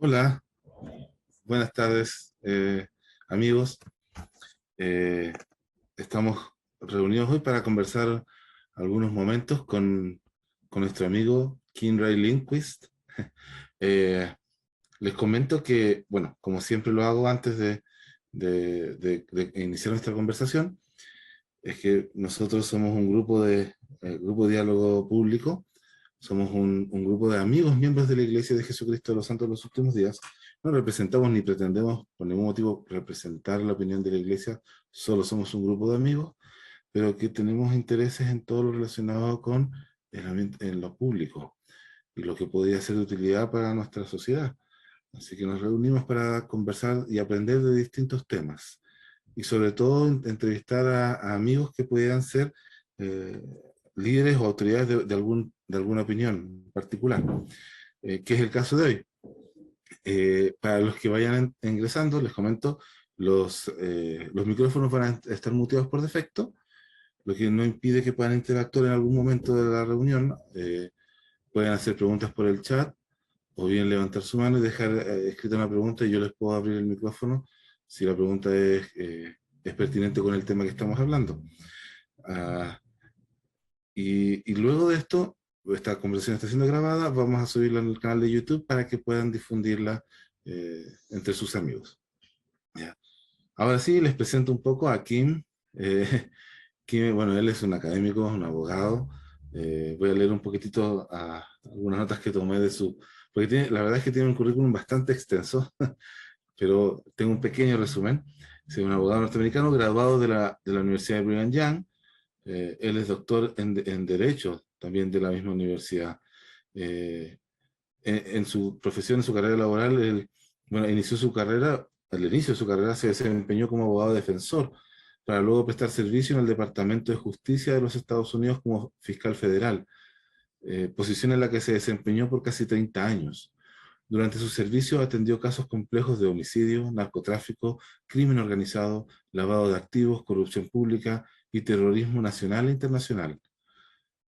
Hola, buenas tardes, amigos. Eh, Estamos reunidos hoy para conversar algunos momentos con nuestro amigo Kinray Lindquist. Eh, Les comento que, bueno, como siempre lo hago antes de iniciar nuestra conversación, es que nosotros somos un grupo de diálogo público. Somos un grupo de amigos, miembros de la Iglesia de Jesucristo de los Santos de los Últimos Días. No representamos ni pretendemos por ningún motivo representar la opinión de la Iglesia, solo somos un grupo de amigos, pero que tenemos intereses en todo lo relacionado con en lo público y lo que podría ser de utilidad para nuestra sociedad. Así que nos reunimos para conversar y aprender de distintos temas y sobre todo entrevistar a amigos que pudieran ser eh, líderes o autoridades de alguna opinión particular, que es el caso de hoy. Para los que vayan ingresando, les comento, los micrófonos van a estar muteados por defecto, lo que no impide que puedan interactuar en algún momento de la reunión. Pueden hacer preguntas por el chat o bien levantar su mano y dejar escrita una pregunta y yo les puedo abrir el micrófono si la pregunta es pertinente con el tema que estamos hablando. Ah, y luego de esto, esta conversación está siendo grabada, vamos a subirla en el canal de YouTube para que puedan difundirla entre sus amigos. ¿Ya? Ahora sí, les presento un poco a Kim. Eh, Kim, bueno, él es un académico, un abogado. Voy a leer un poquitito algunas notas que tomé de su... Porque la verdad es que tiene un currículum bastante extenso, pero tengo un pequeño resumen. Es un abogado norteamericano graduado de la Universidad de Brigham Young. Él es doctor en Derecho, también de la misma universidad. Eh, en su profesión, en su carrera laboral, él, bueno, inició su carrera, al inicio de su carrera se desempeñó como abogado defensor, para luego prestar servicio en el Departamento de Justicia de los Estados Unidos como fiscal federal, posición en la que se desempeñó por casi 30 años. Durante su servicio atendió casos complejos de homicidio, narcotráfico, crimen organizado, lavado de activos, corrupción pública y terrorismo nacional e internacional.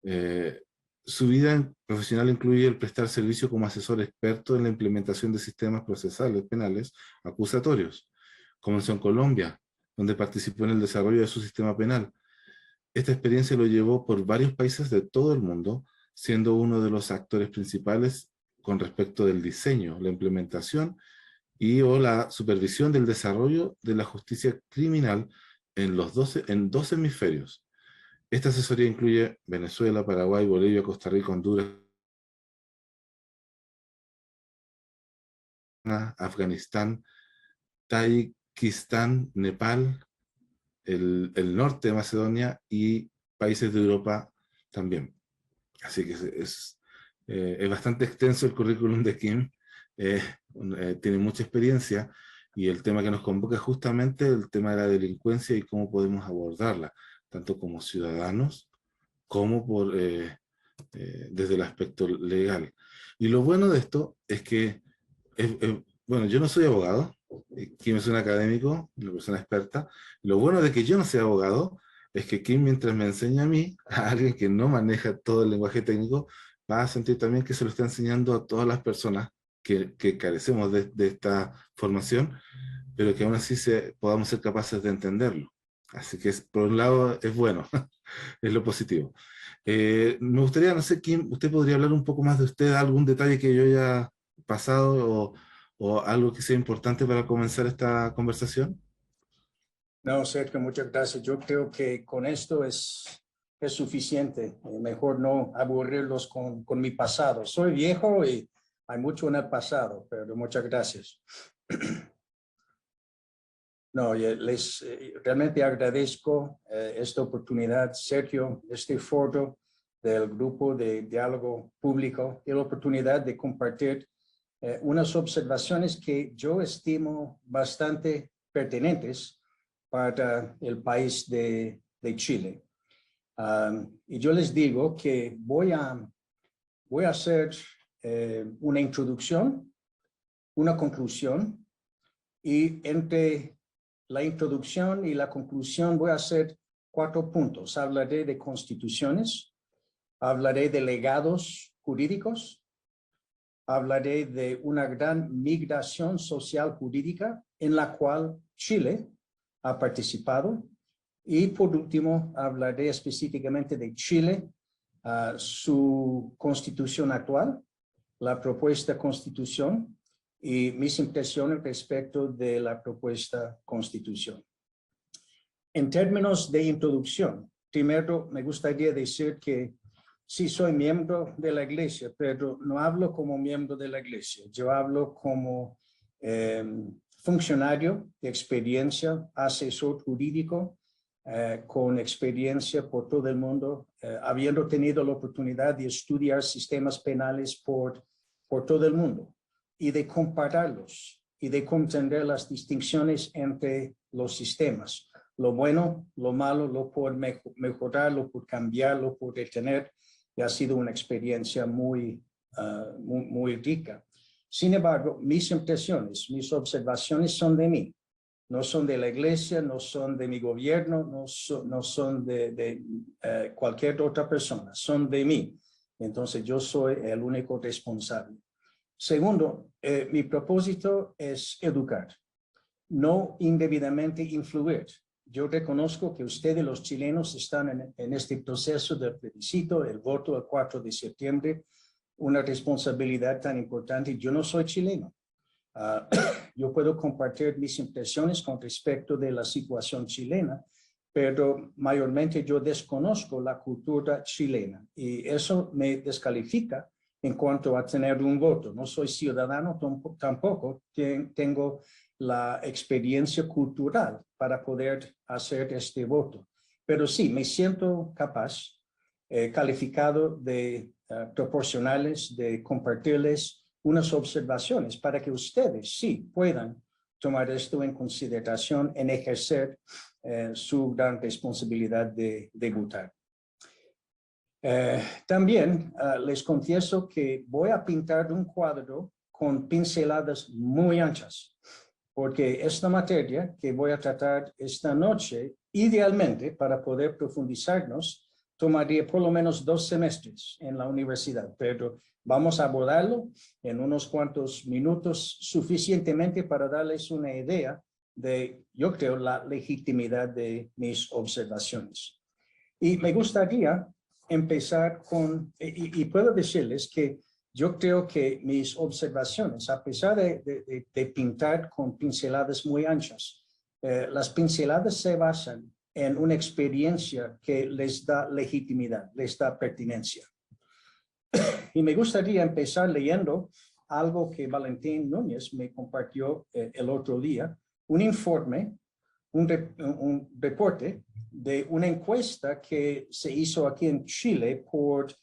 Eh, Su vida profesional incluye el prestar servicio como asesor experto en la implementación de sistemas procesales penales acusatorios. Comenzó en Colombia, donde participó en el desarrollo de su sistema penal. Esta experiencia lo llevó por varios países de todo el mundo, siendo uno de los actores principales con respecto del diseño, la implementación y o la supervisión del desarrollo de la justicia criminal en 12 hemisferios. Esta asesoría incluye Venezuela, Paraguay, Bolivia, Costa Rica, Honduras, Afganistán, Tayikistán, Nepal, el norte de Macedonia y países de Europa también. Así que es bastante extenso el currículum de Kim, eh, tiene mucha experiencia y el tema que nos convoca es justamente el tema de la delincuencia y cómo podemos abordarla, tanto como ciudadanos como desde el aspecto legal. Y lo bueno de esto es que, bueno, yo no soy abogado, Kim es un académico, una persona experta. Lo bueno de que yo no sea abogado es que Kim, mientras me enseña a mí, a alguien que no maneja todo el lenguaje técnico, va a sentir también que se lo está enseñando a todas las personas que carecemos de esta formación, pero que aún así podamos ser capaces de entenderlo. Así que por un lado es bueno, es lo positivo. Me gustaría, no sé, Kim, usted podría hablar un poco más de usted, algún detalle que yo haya pasado o algo que sea importante para comenzar esta conversación. No, Sergio, muchas gracias. Yo creo que con esto es suficiente. Mejor no aburrirlos con mi pasado. Soy viejo y hay mucho en el pasado, pero muchas gracias. No, les realmente agradezco esta oportunidad, Sergio, este foro del grupo de diálogo público y la oportunidad de compartir unas observaciones que yo estimo bastante pertinentes para el país de Chile. Y yo les digo que voy a hacer una introducción, una conclusión, y entre la introducción y la conclusión voy a hacer 4 puntos. Hablaré de constituciones, hablaré de legados jurídicos, hablaré de una gran migración social jurídica en la cual Chile ha participado. Y por último, hablaré específicamente de Chile, su constitución actual, la propuesta constitución y mis impresiones respecto de la propuesta constitución. En términos de introducción, primero me gustaría decir que sí soy miembro de la iglesia, pero no hablo como miembro de la iglesia. Yo hablo como funcionario de experiencia, asesor jurídico, con experiencia por todo el mundo, habiendo tenido la oportunidad de estudiar sistemas penales por todo el mundo y de compararlos y de comprender las distinciones entre los sistemas. Lo bueno, lo malo, lo por mejorar, lo por cambiar, lo por detener. Y ha sido una experiencia muy rica. Sin embargo, mis impresiones, mis observaciones son de mí. No son de la iglesia, no son de mi gobierno, no son de cualquier otra persona, son de mí. Entonces yo soy el único responsable. Segundo, mi propósito es educar, no indebidamente influir. Yo reconozco que ustedes, los chilenos, están en este proceso del plebiscito, el voto el 4 de septiembre, una responsabilidad tan importante. Yo no soy chileno. Yo puedo compartir mis impresiones con respecto de la situación chilena, pero mayormente yo desconozco la cultura chilena y eso me descalifica en cuanto a tener un voto. No soy ciudadano tampoco, tengo la experiencia cultural para poder hacer este voto. Pero sí, me siento capaz, calificado de proporcionarles, de compartirles unas observaciones para que ustedes sí puedan tomar esto en consideración en ejercer su gran responsabilidad de votar. También les confieso que voy a pintar un cuadro con pinceladas muy anchas, porque esta materia que voy a tratar esta noche, idealmente para poder profundizarnos, tomaría por lo menos 2 semestres en la universidad, pero vamos a abordarlo en unos cuantos minutos suficientemente para darles una idea de, yo creo, la legitimidad de mis observaciones. Y me gustaría empezar con, y puedo decirles que yo creo que mis observaciones, a pesar de pintar con pinceladas muy anchas, las pinceladas se basan en una experiencia que les da legitimidad, les da pertinencia. Y me gustaría empezar leyendo algo que Valentín Núñez me compartió el otro día, un informe, un reporte de una encuesta que se hizo aquí en Chile por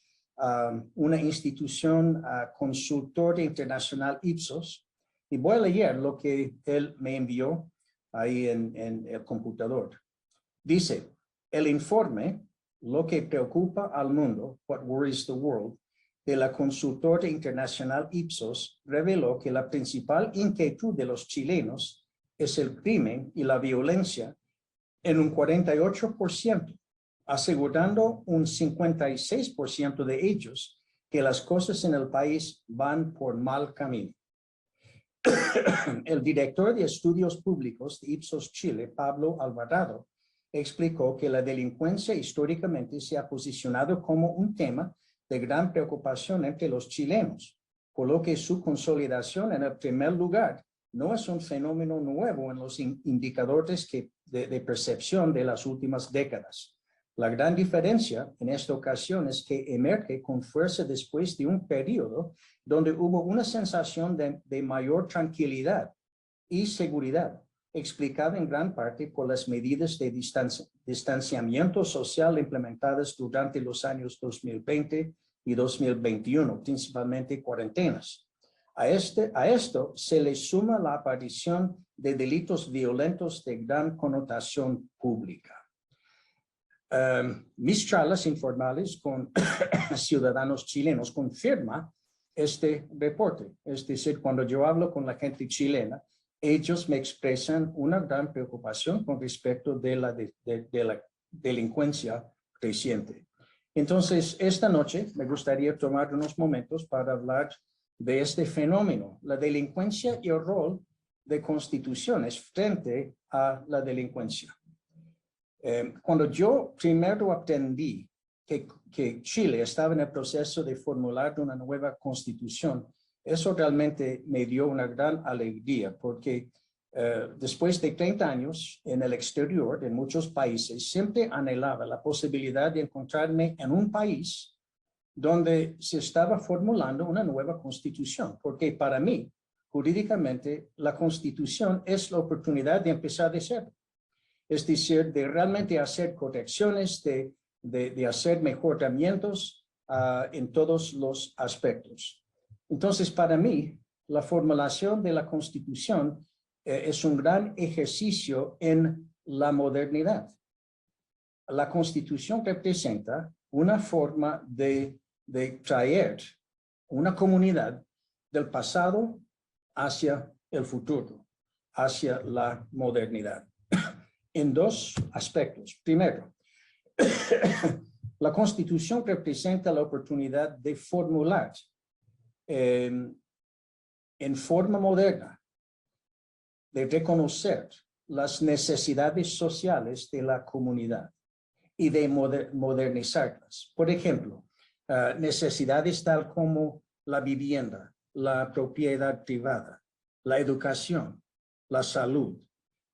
una institución consultora internacional Ipsos. Y voy a leer lo que él me envió ahí en el computador. Dice, el informe, lo que preocupa al mundo, What Worries the World, de la consultora internacional Ipsos, reveló que la principal inquietud de los chilenos es el crimen y la violencia en un 48%, asegurando un 56% de ellos que las cosas en el país van por mal camino. El director de estudios públicos de Ipsos Chile, Pablo Alvarado, explicó que la delincuencia históricamente se ha posicionado como un tema de gran preocupación entre los chilenos, por lo que su consolidación en el primer lugar no es un fenómeno nuevo en los indicadores de percepción de las últimas décadas. La gran diferencia en esta ocasión es que emerge con fuerza después de un periodo donde hubo una sensación de mayor tranquilidad y seguridad, explicada en gran parte por las medidas de distanciamiento social implementadas durante los años 2020 y 2021, principalmente cuarentenas. A esto se le suma la aparición de delitos violentos de gran connotación pública. Mis charlas informales con ciudadanos chilenos confirman este reporte. Es decir, cuando yo hablo con la gente chilena, ellos me expresan una gran preocupación con respecto de la delincuencia creciente. Entonces, esta noche me gustaría tomar unos momentos para hablar de este fenómeno, la delincuencia y el rol de constituciones frente a la delincuencia. Cuando yo primero aprendí que Chile estaba en el proceso de formular una nueva constitución, eso realmente me dio una gran alegría, porque después de 30 años en el exterior, en muchos países, siempre anhelaba la posibilidad de encontrarme en un país donde se estaba formulando una nueva constitución, porque para mí, jurídicamente, la constitución es la oportunidad de empezar de cero. Es decir, de realmente hacer correcciones, de hacer mejoramientos en todos los aspectos. Entonces, para mí, la formulación de la Constitución es un gran ejercicio en la modernidad. La Constitución representa una forma de traer una comunidad del pasado hacia el futuro, hacia la modernidad, en dos aspectos. Primero, la Constitución representa la oportunidad de formular en forma moderna, de reconocer las necesidades sociales de la comunidad y de modernizarlas. Por ejemplo, necesidades tal como la vivienda, la propiedad privada, la educación, la salud,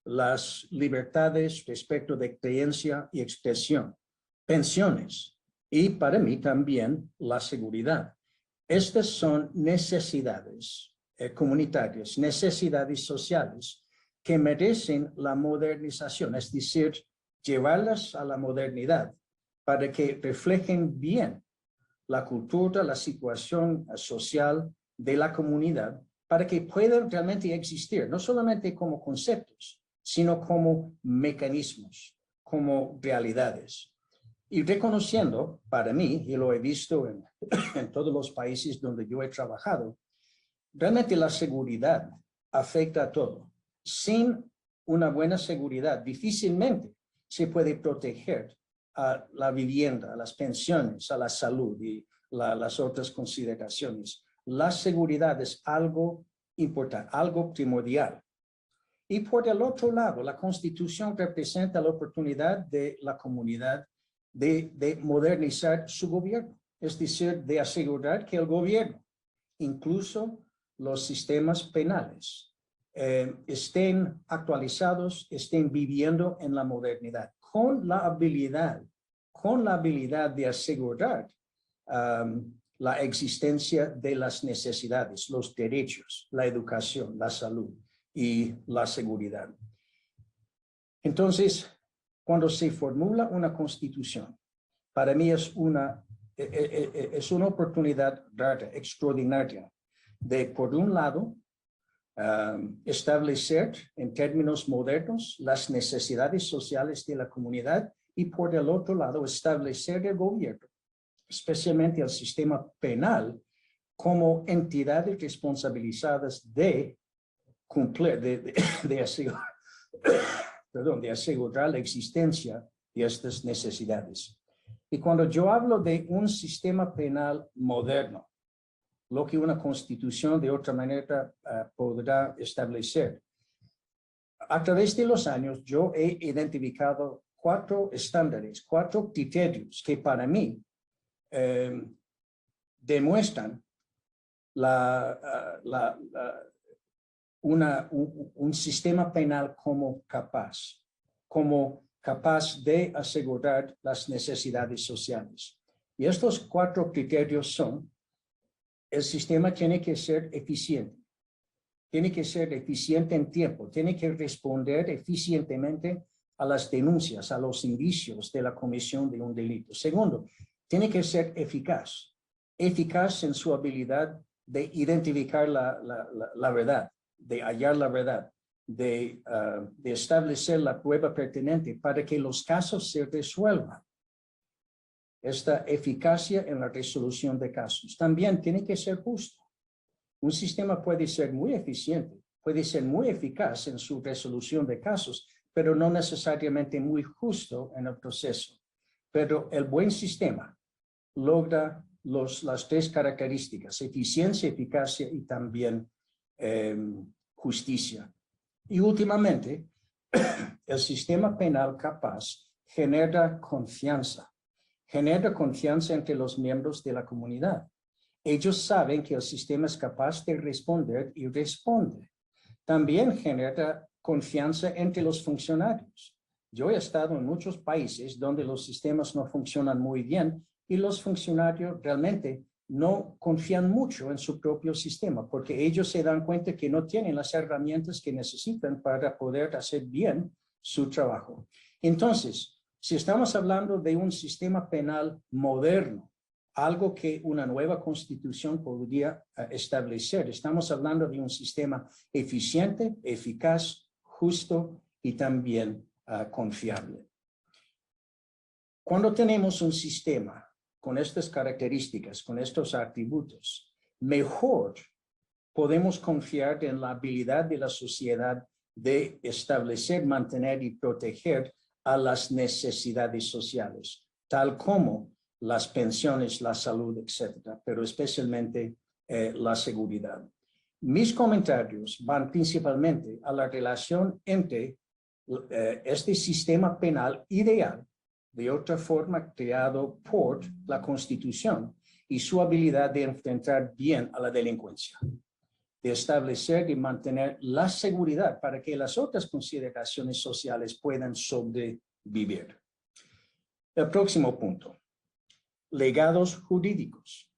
las libertades respecto de creencia y expresión, pensiones y para mí también la seguridad. Estas son necesidades comunitarias, necesidades sociales que merecen la modernización, es decir, llevarlas a la modernidad para que reflejen bien la cultura, la situación social de la comunidad, para que puedan realmente existir, no solamente como conceptos, sino como mecanismos, como realidades. Y reconociendo, para mí, y lo he visto en todos los países donde yo he trabajado, realmente la seguridad afecta a todo. Sin una buena seguridad, difícilmente se puede proteger a la vivienda, a las pensiones, a la salud y las otras consideraciones. La seguridad es algo importante, algo primordial. Y por el otro lado, la Constitución representa la oportunidad de la comunidad de modernizar su gobierno, es decir, de asegurar que el gobierno, incluso los sistemas penales, estén actualizados, estén viviendo en la modernidad, con la habilidad de asegurar la existencia de las necesidades, los derechos, la educación, la salud y la seguridad. Entonces, cuando se formula una constitución, para mí es una oportunidad rara, extraordinaria, de, por un lado, establecer en términos modernos las necesidades sociales de la comunidad y, por el otro lado, establecer el gobierno, especialmente el sistema penal, como entidades responsabilizadas de cumplir, de asegurar la existencia de estas necesidades. Y cuando yo hablo de un sistema penal moderno, lo que una constitución de otra manera podrá establecer. A través de los años, yo he identificado 4 estándares, 4 criterios que para mí demuestran un sistema penal como capaz de asegurar las necesidades sociales. Y estos 4 criterios son: el sistema tiene que ser eficiente. Tiene que ser eficiente en tiempo. Tiene que responder eficientemente a las denuncias, a los indicios de la comisión de un delito. Segundo, tiene que ser eficaz. Eficaz en su habilidad de identificar la verdad, de hallar la verdad, de establecer la prueba pertinente para que los casos se resuelvan. Esta eficacia en la resolución de casos. También tiene que ser justo. Un sistema puede ser muy eficiente, puede ser muy eficaz en su resolución de casos, pero no necesariamente muy justo en el proceso. Pero el buen sistema logra las tres características: eficiencia, eficacia y también justicia. Y últimamente, el sistema penal capaz genera confianza entre los miembros de la comunidad. Ellos saben que el sistema es capaz de responder y responde. También genera confianza entre los funcionarios. Yo he estado en muchos países donde los sistemas no funcionan muy bien y los funcionarios realmente no confían mucho en su propio sistema porque ellos se dan cuenta que no tienen las herramientas que necesitan para poder hacer bien su trabajo. Entonces, si estamos hablando de un sistema penal moderno, algo que una nueva constitución podría establecer, estamos hablando de un sistema eficiente, eficaz, justo y también confiable. Cuando tenemos un sistema con estas características, con estos atributos, mejor podemos confiar en la habilidad de la sociedad de establecer, mantener y proteger a las necesidades sociales, tal como las pensiones, la salud, etcétera, pero especialmente la seguridad. Mis comentarios van principalmente a la relación entre este sistema penal ideal, de otra forma creado por la Constitución, y su habilidad de enfrentar bien a la delincuencia, de establecer y mantener la seguridad para que las otras consideraciones sociales puedan sobrevivir. El próximo punto: legados jurídicos.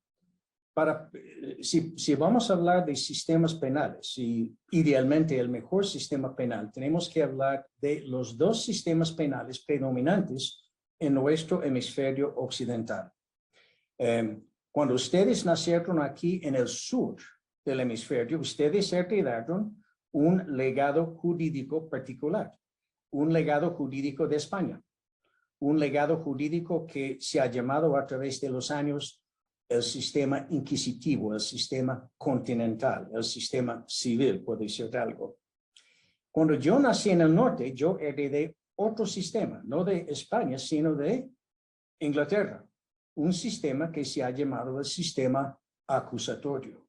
Si vamos a hablar de sistemas penales, y idealmente el mejor sistema penal, tenemos que hablar de los dos sistemas penales predominantes en nuestro hemisferio occidental. Cuando ustedes nacieron aquí en el sur del hemisferio, ustedes heredaron un legado jurídico particular, un legado jurídico de España, un legado jurídico que se ha llamado a través de los años el sistema inquisitivo, el sistema continental, el sistema civil, por decir algo. Cuando yo nací en el norte, yo heredé otro sistema, no de España, sino de Inglaterra, un sistema que se ha llamado el sistema acusatorio.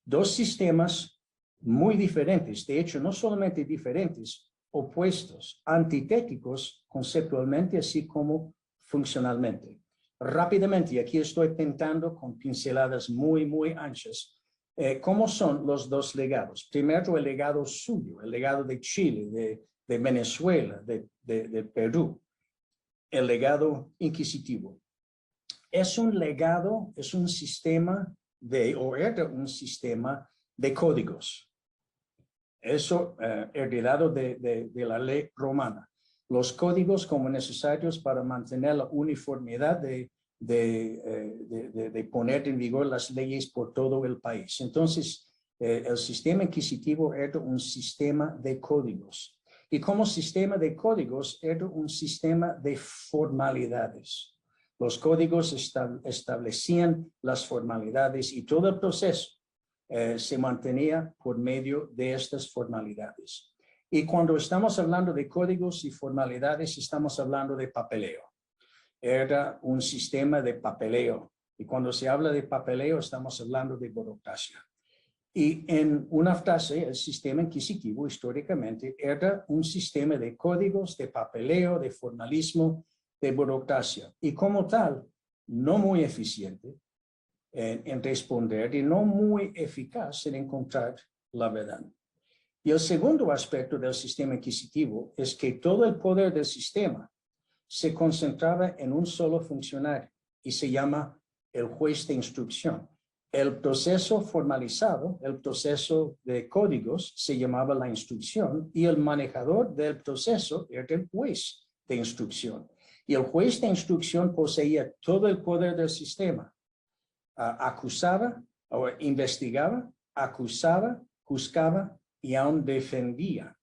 Dos sistemas muy diferentes, de hecho, no solamente diferentes, opuestos, antitéticos conceptualmente, así como funcionalmente. Rápidamente, y aquí estoy pintando con pinceladas muy anchas, ¿cómo son los dos legados? Primero, el legado suyo, el legado de Chile, de Venezuela, de Perú, el legado inquisitivo. Es un legado, es un sistema era un sistema de códigos. Eso heredado de la ley romana. Los códigos como necesarios para mantener la uniformidad de poner en vigor las leyes por todo el país. Entonces, el sistema inquisitivo era un sistema de códigos. Y como sistema de códigos era un sistema de formalidades. Los códigos establecían las formalidades y todo el proceso se mantenía por medio de estas formalidades. Y cuando estamos hablando de códigos y formalidades, estamos hablando de papeleo. Era un sistema de papeleo. Y cuando se habla de papeleo, estamos hablando de burocracia. Y en una frase, el sistema inquisitivo históricamente era un sistema de códigos, de papeleo, de formalismo, de burocracia. Y como tal, no muy eficiente en responder y no muy eficaz en encontrar la verdad. Y el segundo aspecto del sistema inquisitivo es que todo el poder del sistema se concentraba en un solo funcionario y se llama el juez de instrucción. El proceso formalizado, el proceso de códigos, se llamaba la instrucción y el manejador del proceso era el juez de instrucción. Y el juez de instrucción poseía todo el poder del sistema. Acusaba o investigaba, acusaba, juzgaba y aún defendía.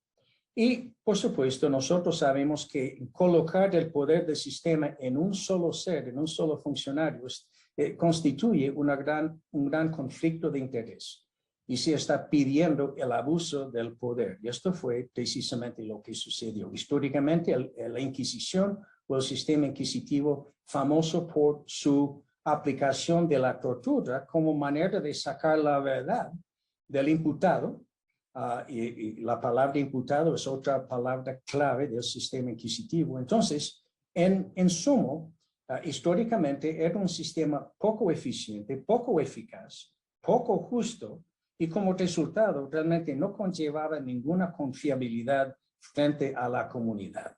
Y, por supuesto, nosotros sabemos que colocar el poder del sistema en un solo ser, en un solo funcionario, constituye un gran conflicto de interés. Y se está pidiendo el abuso del poder. Y esto fue precisamente lo que sucedió. Históricamente, la Inquisición o el sistema inquisitivo, famoso por su aplicación de la tortura como manera de sacar la verdad del imputado, y la palabra imputado es otra palabra clave del sistema inquisitivo. Entonces, en sumo, históricamente era un sistema poco eficiente, poco eficaz, poco justo, y como resultado realmente no conllevaba ninguna confiabilidad frente a la comunidad.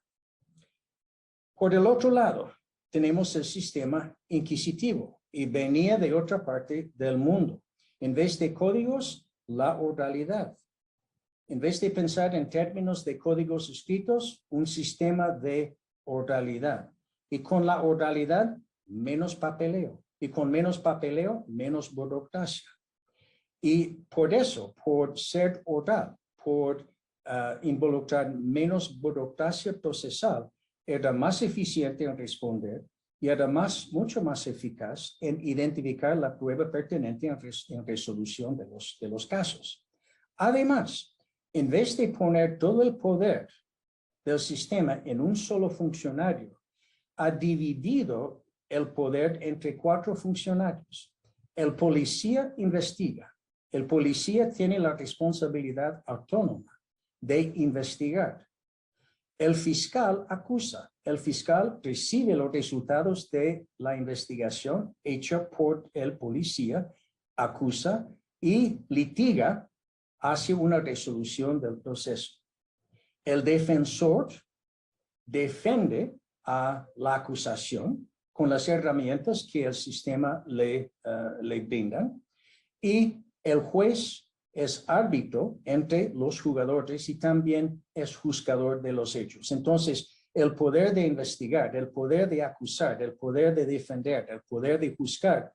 Por el otro lado, tenemos el sistema inquisitivo y venía de otra parte del mundo. En vez de códigos, la oralidad. En vez de pensar en términos de códigos escritos, un sistema de oralidad. Y con la oralidad, menos papeleo. Y con menos papeleo, menos burocracia. Y por eso, por ser oral, por involucrar menos burocracia procesal, era más eficiente en responder y era mucho más eficaz en identificar la prueba pertinente en resolución de los casos. Además, en vez de poner todo el poder del sistema en un solo funcionario, ha dividido el poder entre 4 funcionarios. El policía investiga. El policía tiene la responsabilidad autónoma de investigar. El fiscal acusa. El fiscal recibe los resultados de la investigación hecha por el policía, acusa y litiga hacia una resolución del proceso. El defensor defiende a la acusación con las herramientas que el sistema le brinda, y el juez es árbitro entre los jugadores y también es juzgador de los hechos. Entonces, el poder de investigar, el poder de acusar, el poder de defender, el poder de juzgar,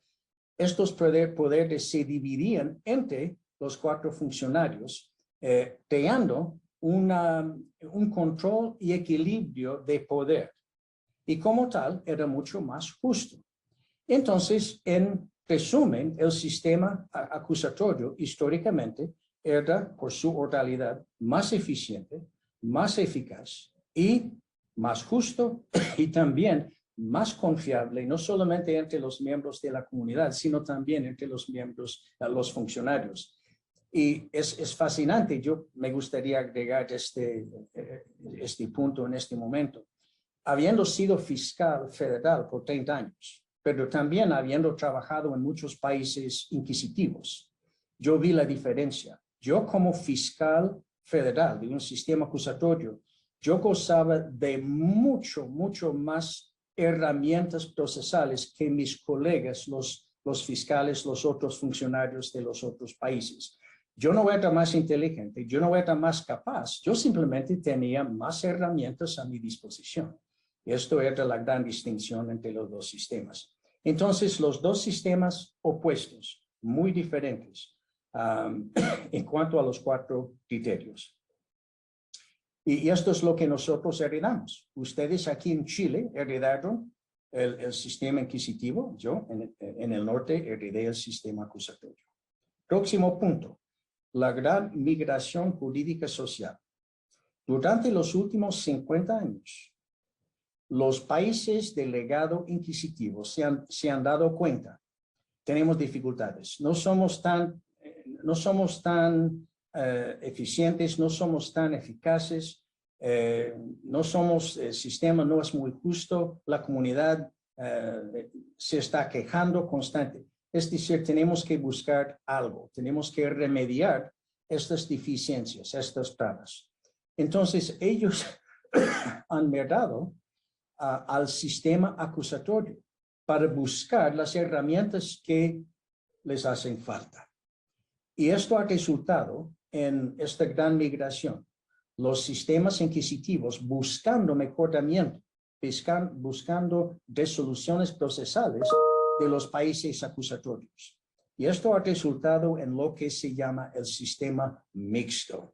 estos poderes se dividían entre los 4 funcionarios, creando un control y equilibrio de poder. Y como tal, era mucho más justo. Entonces, en resumen, el sistema acusatorio históricamente era, por su oralidad, más eficiente, más eficaz y más justo, y también más confiable, no solamente entre los miembros de la comunidad, sino también entre los miembros, los funcionarios. Y es fascinante. Yo me gustaría agregar este punto en este momento. Habiendo sido fiscal federal por 30 años, pero también habiendo trabajado en muchos países inquisitivos, yo vi la diferencia. Yo, como fiscal federal de un sistema acusatorio, yo gozaba de mucho más herramientas procesales que mis colegas, los fiscales, los otros funcionarios de los otros países. Yo no era más inteligente, yo no era más capaz, yo simplemente tenía más herramientas a mi disposición. Esto era la gran distinción entre los 2 sistemas. Entonces, los 2 sistemas opuestos, muy diferentes en cuanto a los 4 criterios. Y esto es lo que nosotros heredamos. Ustedes aquí en Chile heredaron el sistema inquisitivo. Yo en el norte heredé el sistema acusatorio. Próximo punto. La gran migración jurídica social. Durante los últimos 50 años, los países del legado inquisitivo se han dado cuenta. Tenemos dificultades. No somos tan eficientes, no somos tan eficaces, el sistema no es muy justo, la comunidad se está quejando constante. Es decir, tenemos que buscar algo, tenemos que remediar estas deficiencias, estas trabas. Entonces, ellos han mirado al sistema acusatorio para buscar las herramientas que les hacen falta. Y esto ha resultado en esta gran migración. Los sistemas inquisitivos buscando mejoramiento, buscando resoluciones procesales de los países acusatorios. Y esto ha resultado en lo que se llama el sistema mixto.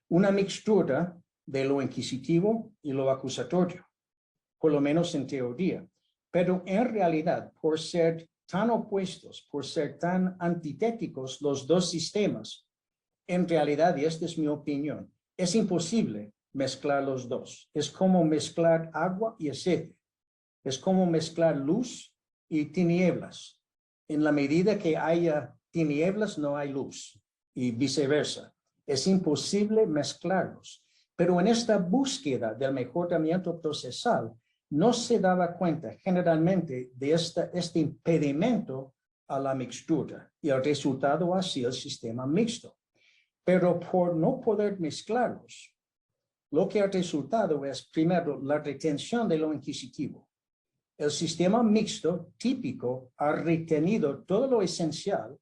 Una mixtura de lo inquisitivo y lo acusatorio, por lo menos en teoría. Pero en realidad, por ser tan opuestos, por ser tan antitéticos los 2 sistemas, en realidad, y esta es mi opinión, es imposible mezclar los 2. Es como mezclar agua y aceite. Es como mezclar luz y tinieblas. En la medida que haya tinieblas, no hay luz, y viceversa. Es imposible mezclarlos. Pero en esta búsqueda del mejoramiento procesal, no se daba cuenta generalmente de este impedimento a la mixtura, y el resultado ha sido el sistema mixto. Pero por no poder mezclarlos, lo que ha resultado es, primero, la retención de lo inquisitivo. El sistema mixto típico ha retenido todo lo esencial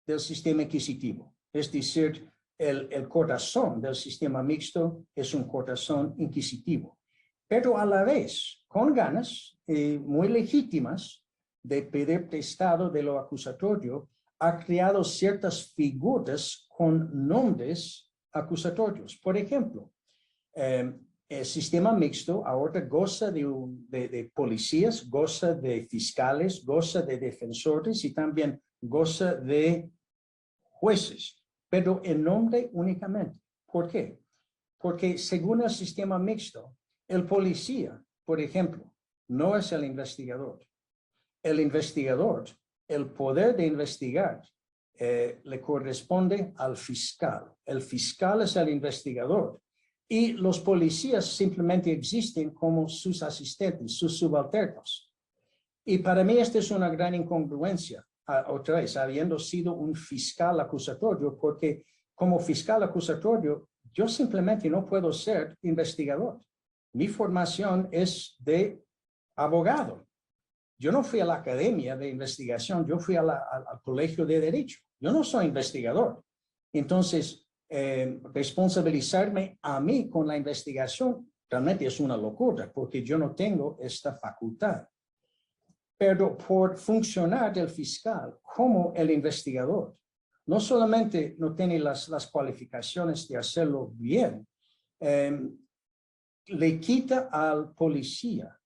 del sistema inquisitivo. Es decir, el corazón del sistema mixto es un corazón inquisitivo, pero a la vez con ganas muy legítimas de pedir prestado de lo acusatorio, ha creado ciertas figuras con nombres acusatorios. Por ejemplo, el sistema mixto ahora goza de policías, goza de fiscales, goza de defensores y también goza de jueces, pero en nombre únicamente. ¿Por qué? Porque según el sistema mixto, el policía, por ejemplo, no es el investigador. El investigador, el poder de investigar, le corresponde al fiscal. El fiscal es el investigador. Y los policías simplemente existen como sus asistentes, sus subalternos. Y para mí esta es una gran incongruencia, otra vez, habiendo sido un fiscal acusatorio, porque como fiscal acusatorio, yo simplemente no puedo ser investigador. Mi formación es de abogado. Yo no fui a la academia de investigación, yo fui al colegio de derecho. Yo no soy investigador. Entonces, responsabilizarme a mí con la investigación realmente es una locura, porque yo no tengo esta facultad. Pero por funcionar el fiscal como el investigador, no solamente no tiene las cualificaciones de hacerlo bien, le quita al policía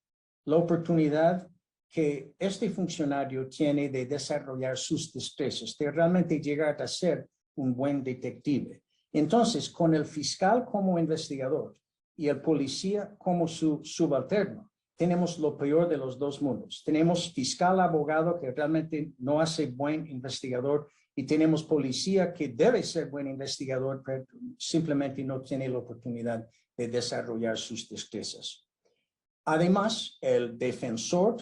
la oportunidad que este funcionario tiene de desarrollar sus destrezas, de realmente llegar a ser un buen detective. Entonces, con el fiscal como investigador y el policía como su subalterno, tenemos lo peor de los dos mundos. Tenemos fiscal abogado que realmente no hace buen investigador y tenemos policía que debe ser buen investigador, pero simplemente no tiene la oportunidad de desarrollar sus destrezas. Además, el defensor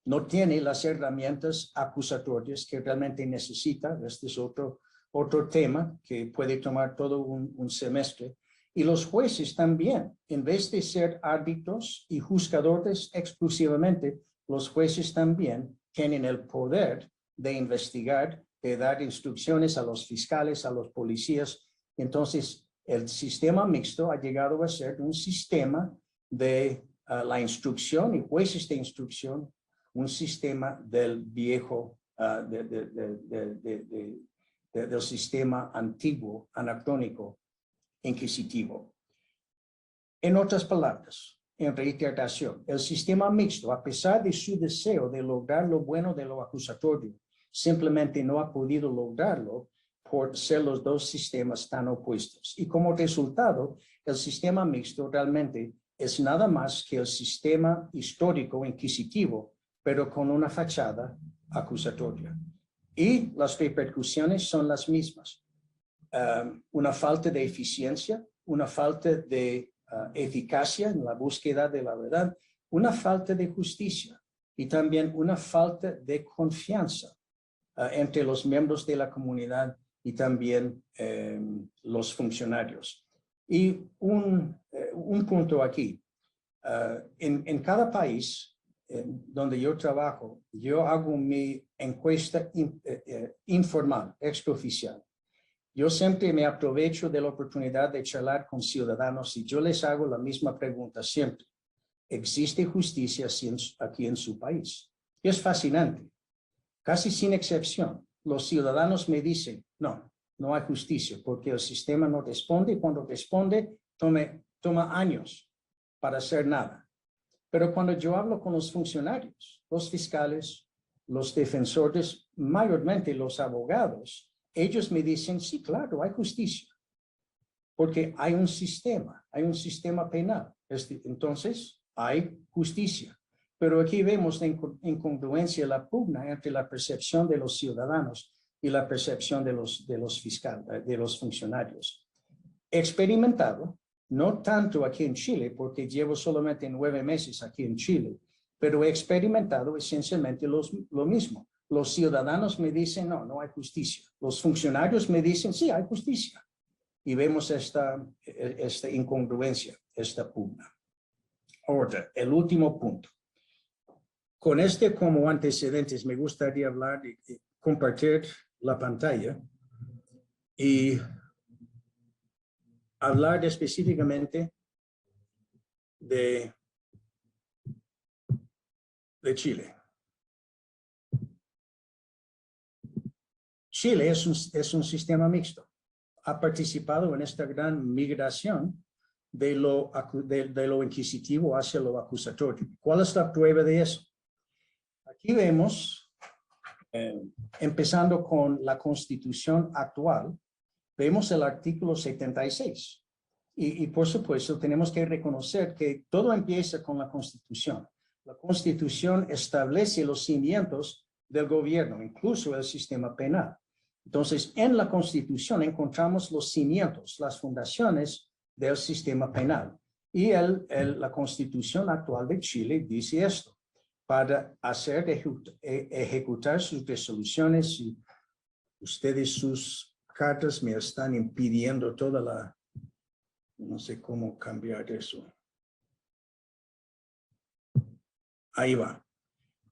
no tiene las herramientas acusatorias que realmente necesita. Este es otro tema que puede tomar todo un semestre. Y los jueces también, en vez de ser árbitros y juzgadores exclusivamente, los jueces también tienen el poder de investigar, de dar instrucciones a los fiscales, a los policías. Entonces, el sistema mixto ha llegado a ser un sistema de la instrucción y jueces de instrucción, un sistema del viejo, del sistema antiguo, anacrónico, inquisitivo. En otras palabras, en reiteración, el sistema mixto, a pesar de su deseo de lograr lo bueno de lo acusatorio, simplemente no ha podido lograrlo por ser los dos sistemas tan opuestos. Y como resultado, el sistema mixto realmente es nada más que el sistema histórico inquisitivo, pero con una fachada acusatoria. Y las repercusiones son las mismas. Una falta de eficiencia, una falta de eficacia en la búsqueda de la verdad, una falta de justicia y también una falta de confianza entre los miembros de la comunidad y también los funcionarios. Y un punto aquí, en cada país donde yo trabajo, yo hago mi encuesta informal, extraoficial. Yo siempre me aprovecho de la oportunidad de charlar con ciudadanos y yo les hago la misma pregunta siempre. ¿Existe justicia aquí en su país? Y es fascinante. Casi sin excepción, los ciudadanos me dicen, no hay justicia porque el sistema no responde y cuando responde toma años para hacer nada. Pero cuando yo hablo con los funcionarios, los fiscales, los defensores, mayormente los abogados, ellos me dicen, sí, claro, hay justicia, porque hay un sistema penal. Entonces, hay justicia. Pero aquí vemos la incongruencia, la pugna entre la percepción de los ciudadanos y la percepción de los funcionarios. Experimentado, no tanto aquí en Chile, porque llevo solamente 9 meses aquí en Chile, pero he experimentado esencialmente lo mismo. Los ciudadanos me dicen, no, no hay justicia. Los funcionarios me dicen, sí, hay justicia. Y vemos esta incongruencia, esta pugna. Ahora, el último punto. Con como antecedentes, me gustaría hablar y compartir la pantalla y hablar específicamente de Chile. Chile es un sistema mixto. Ha participado en esta gran migración de lo inquisitivo hacia lo acusatorio. ¿Cuál es la prueba de eso? Aquí vemos, empezando con la Constitución actual, vemos el artículo 76. Y por supuesto, tenemos que reconocer que todo empieza con la Constitución. La Constitución establece los cimientos del gobierno, incluso el sistema penal. Entonces, en la Constitución encontramos los cimientos, las fundaciones del sistema penal. Y la Constitución actual de Chile dice esto: para ejecutar sus resoluciones, y ustedes sus cartas me están impidiendo toda la... No sé cómo cambiar eso. Ahí va.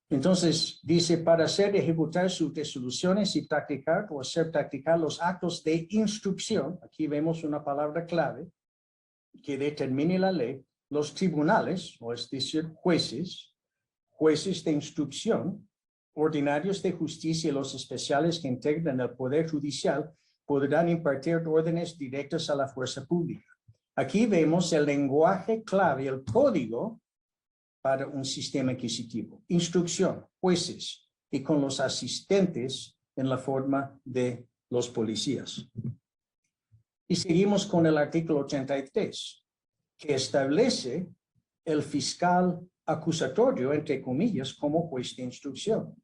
Entonces, dice, para ejecutar sus resoluciones y practicar o hacer practicar los actos de instrucción, aquí vemos una palabra clave, que determine la ley, los tribunales, o es decir, jueces de instrucción, ordinarios de justicia y los especiales que integran el Poder Judicial podrán impartir órdenes directas a la fuerza pública. Aquí vemos el lenguaje clave, el código para un sistema inquisitivo. Instrucción, jueces, y con los asistentes en la forma de los policías. Y seguimos con el artículo 83, que establece el fiscal acusatorio, entre comillas, como juez de instrucción.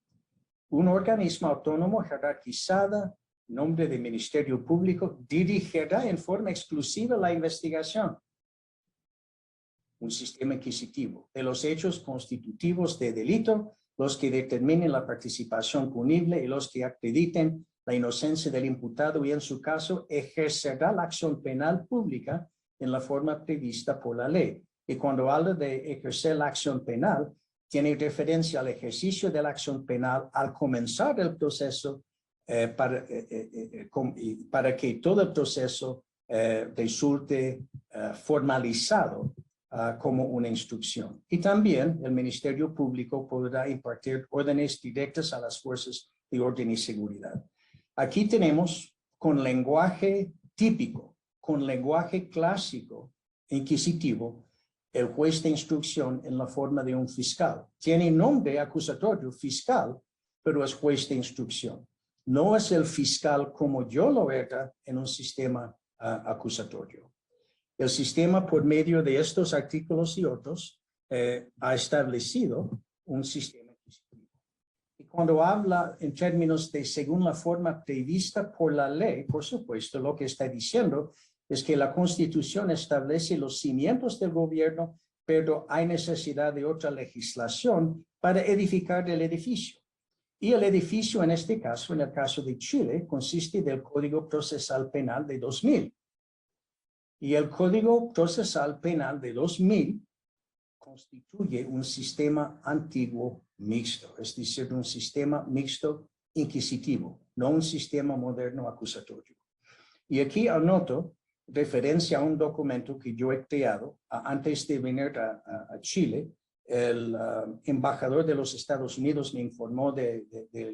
Un organismo autónomo jerarquizado, nombre de Ministerio Público, dirigirá en forma exclusiva la investigación. Un sistema inquisitivo de los hechos constitutivos de delito, los que determinen la participación punible y los que acrediten la inocencia del imputado, y en su caso ejercerá la acción penal pública en la forma prevista por la ley. Y cuando habla de ejercer la acción penal, tiene referencia al ejercicio de la acción penal al comenzar el proceso para que todo el proceso resulte formalizado como una instrucción. Y también el Ministerio Público podrá impartir órdenes directas a las fuerzas de orden y seguridad. Aquí tenemos con lenguaje típico, con lenguaje clásico, inquisitivo, el juez de instrucción en la forma de un fiscal. Tiene nombre acusatorio, fiscal, pero es juez de instrucción. No es el fiscal como yo lo era en un sistema acusatorio. El sistema, por medio de estos artículos y otros, ha establecido un sistema inquisitivo. Y cuando habla en términos de según la forma prevista por la ley, por supuesto, lo que está diciendo es que la Constitución establece los cimientos del gobierno, pero hay necesidad de otra legislación para edificar el edificio. Y el edificio, en este caso, en el caso de Chile, consiste del Código Procesal Penal de 2000. Y el Código Procesal Penal de 2000 constituye un sistema antiguo mixto, es decir, un sistema mixto inquisitivo, no un sistema moderno acusatorio. Y aquí anoto referencia a un documento que yo he creado antes de venir a Chile. El embajador de los Estados Unidos me informó de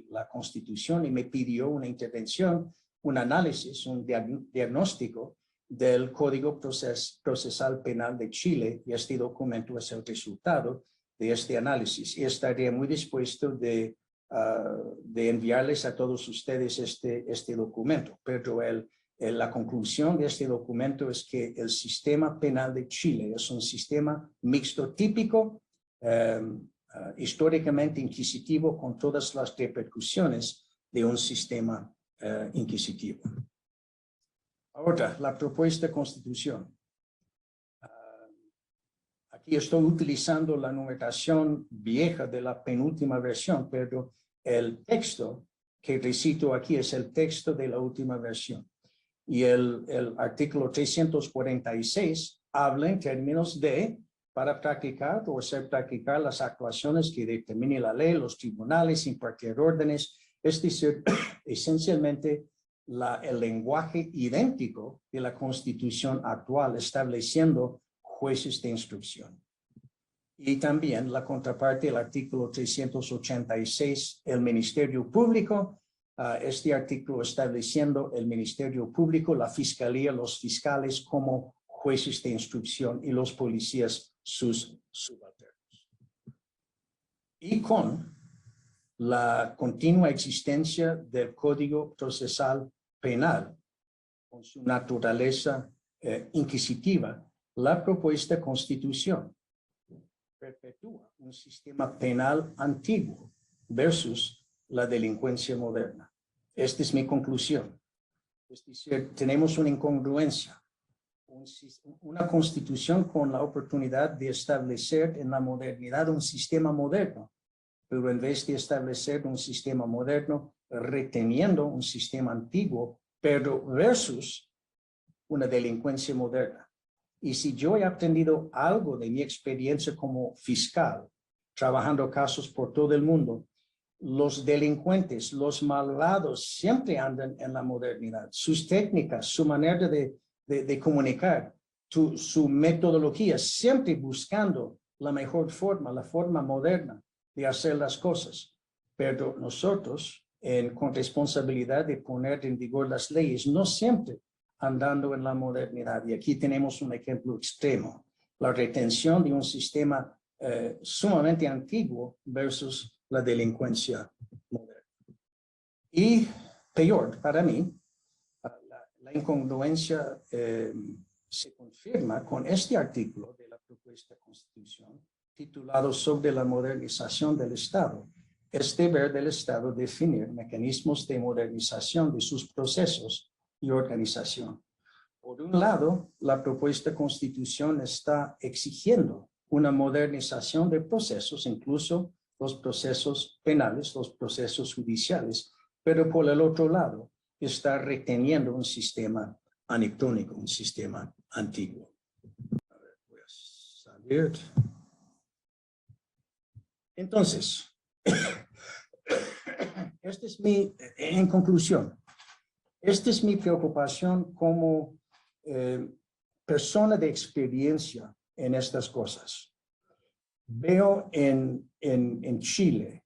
la Constitución y me pidió una intervención, un análisis, un diagnóstico del Código Procesal Penal de Chile, y este documento es el resultado de este análisis. Y estaría muy dispuesto de enviarles a todos ustedes este documento, pero la conclusión de este documento es que el sistema penal de Chile es un sistema mixto típico, históricamente inquisitivo con todas las repercusiones de un sistema inquisitivo. Ahora, la propuesta de constitución. Aquí estoy utilizando la numeración vieja de la penúltima versión, pero el texto que recito aquí es el texto de la última versión. Y el artículo 346 habla en términos de para practicar o hacer practicar las actuaciones que determine la ley, los tribunales, impartir órdenes, es decir, esencialmente el lenguaje idéntico de la Constitución actual, estableciendo jueces de instrucción. Y también la contraparte, el artículo 386, el Ministerio Público, este artículo estableciendo el Ministerio Público, la Fiscalía, los fiscales como jueces de instrucción y los policías sus subalternos. Y con la continua existencia del Código Procesal Penal, con su naturaleza inquisitiva, la propuesta Constitución perpetúa un sistema penal antiguo versus la delincuencia moderna. Esta es mi conclusión. Es decir, tenemos una incongruencia, una constitución con la oportunidad de establecer en la modernidad un sistema moderno, pero en vez de establecer un sistema moderno, reteniendo un sistema antiguo, pero versus una delincuencia moderna. Y si yo he aprendido algo de mi experiencia como fiscal, trabajando casos por todo el mundo, los delincuentes, los malvados siempre andan en la modernidad. Sus técnicas, su manera de comunicar, su metodología, siempre buscando la mejor forma, la forma moderna de hacer las cosas. Pero nosotros, con responsabilidad de poner en vigor las leyes, no siempre andando en la modernidad. Y aquí tenemos un ejemplo extremo, la retención de un sistema sumamente antiguo versus la delincuencia moderna. Y peor para mí, la incongruencia se confirma con este artículo de la propuesta de Constitución titulado Sobre la modernización del Estado. Es deber del Estado definir mecanismos de modernización de sus procesos y organización. Por un lado, la propuesta de Constitución está exigiendo una modernización de procesos, incluso los procesos penales, los procesos judiciales, pero por el otro lado, está reteniendo un sistema anacrónico, un sistema antiguo. A ver, voy a salir. Entonces, en conclusión, esta es mi preocupación como persona de experiencia en estas cosas. Veo en Chile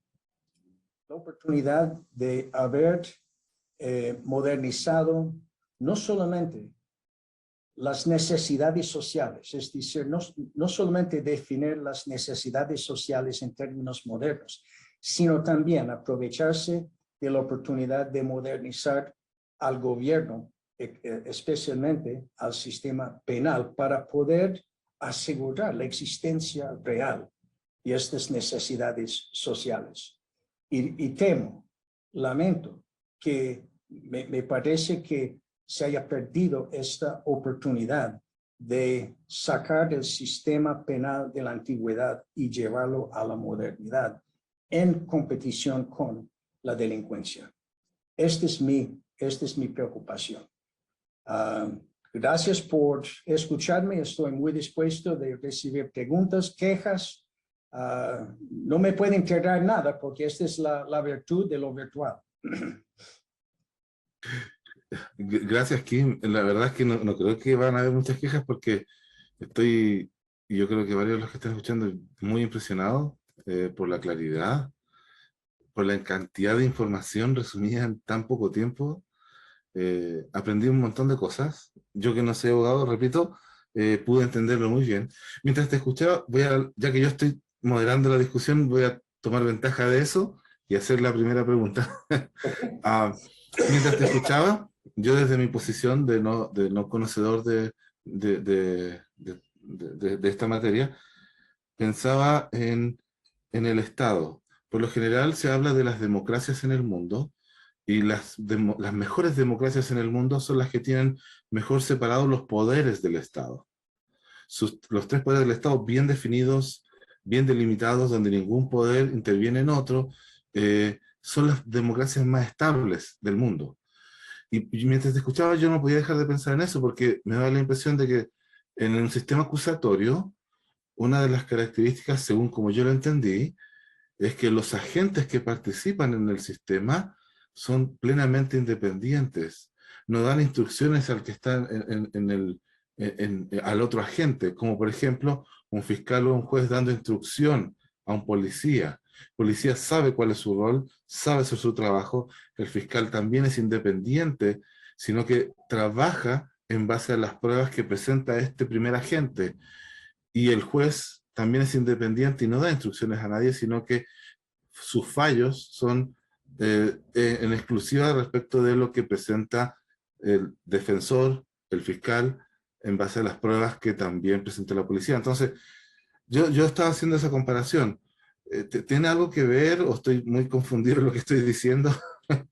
la oportunidad de haber modernizado no solamente las necesidades sociales, es decir, no solamente definir las necesidades sociales en términos modernos, sino también aprovecharse de la oportunidad de modernizar al gobierno, especialmente al sistema penal, para poder asegurar la existencia real de estas necesidades sociales. Y temo, lamento, que me parece que se haya perdido esta oportunidad de sacar el sistema penal de la antigüedad y llevarlo a la modernidad en competición con la delincuencia. Esta es mi preocupación. Gracias por escucharme. Estoy muy dispuesto de recibir preguntas, quejas. No me pueden enterrar nada porque esta es la virtud de lo virtual. Gracias, Kim. La verdad es que no creo que van a haber muchas quejas porque yo creo que varios de los que están escuchando, muy impresionados por la claridad, por la cantidad de información resumida en tan poco tiempo. Aprendí un montón de cosas. Yo que no soy abogado, repito, pude entenderlo muy bien. Mientras te escuchaba, ya que yo estoy moderando la discusión, voy a tomar ventaja de eso y hacer la primera pregunta. Mientras te escuchaba, yo desde mi posición de no conocedor de esta materia, pensaba en en el Estado. Por lo general se habla de las democracias en el mundo, y las mejores democracias en el mundo son las que tienen mejor separados los poderes del Estado. Los tres poderes del Estado bien definidos, bien delimitados, donde ningún poder interviene en otro, son las democracias más estables del mundo. Y mientras te escuchaba yo no podía dejar de pensar en eso, porque me da la impresión de que en un sistema acusatorio, una de las características, según como yo lo entendí, es que los agentes que participan en el sistema son plenamente independientes. No dan instrucciones al que está al otro agente, como por ejemplo un fiscal o un juez dando instrucción a un policía. El policía sabe cuál es su rol, sabe hacer su trabajo. El fiscal también es independiente, sino que trabaja en base a las pruebas que presenta este primer agente. Y el juez también es independiente y no da instrucciones a nadie, sino que sus fallos son en exclusiva respecto de lo que presenta el defensor, el fiscal, en base a las pruebas que también presenta la policía. Entonces, yo estaba haciendo esa comparación. ¿Tiene algo que ver o estoy muy confundido en lo que estoy diciendo?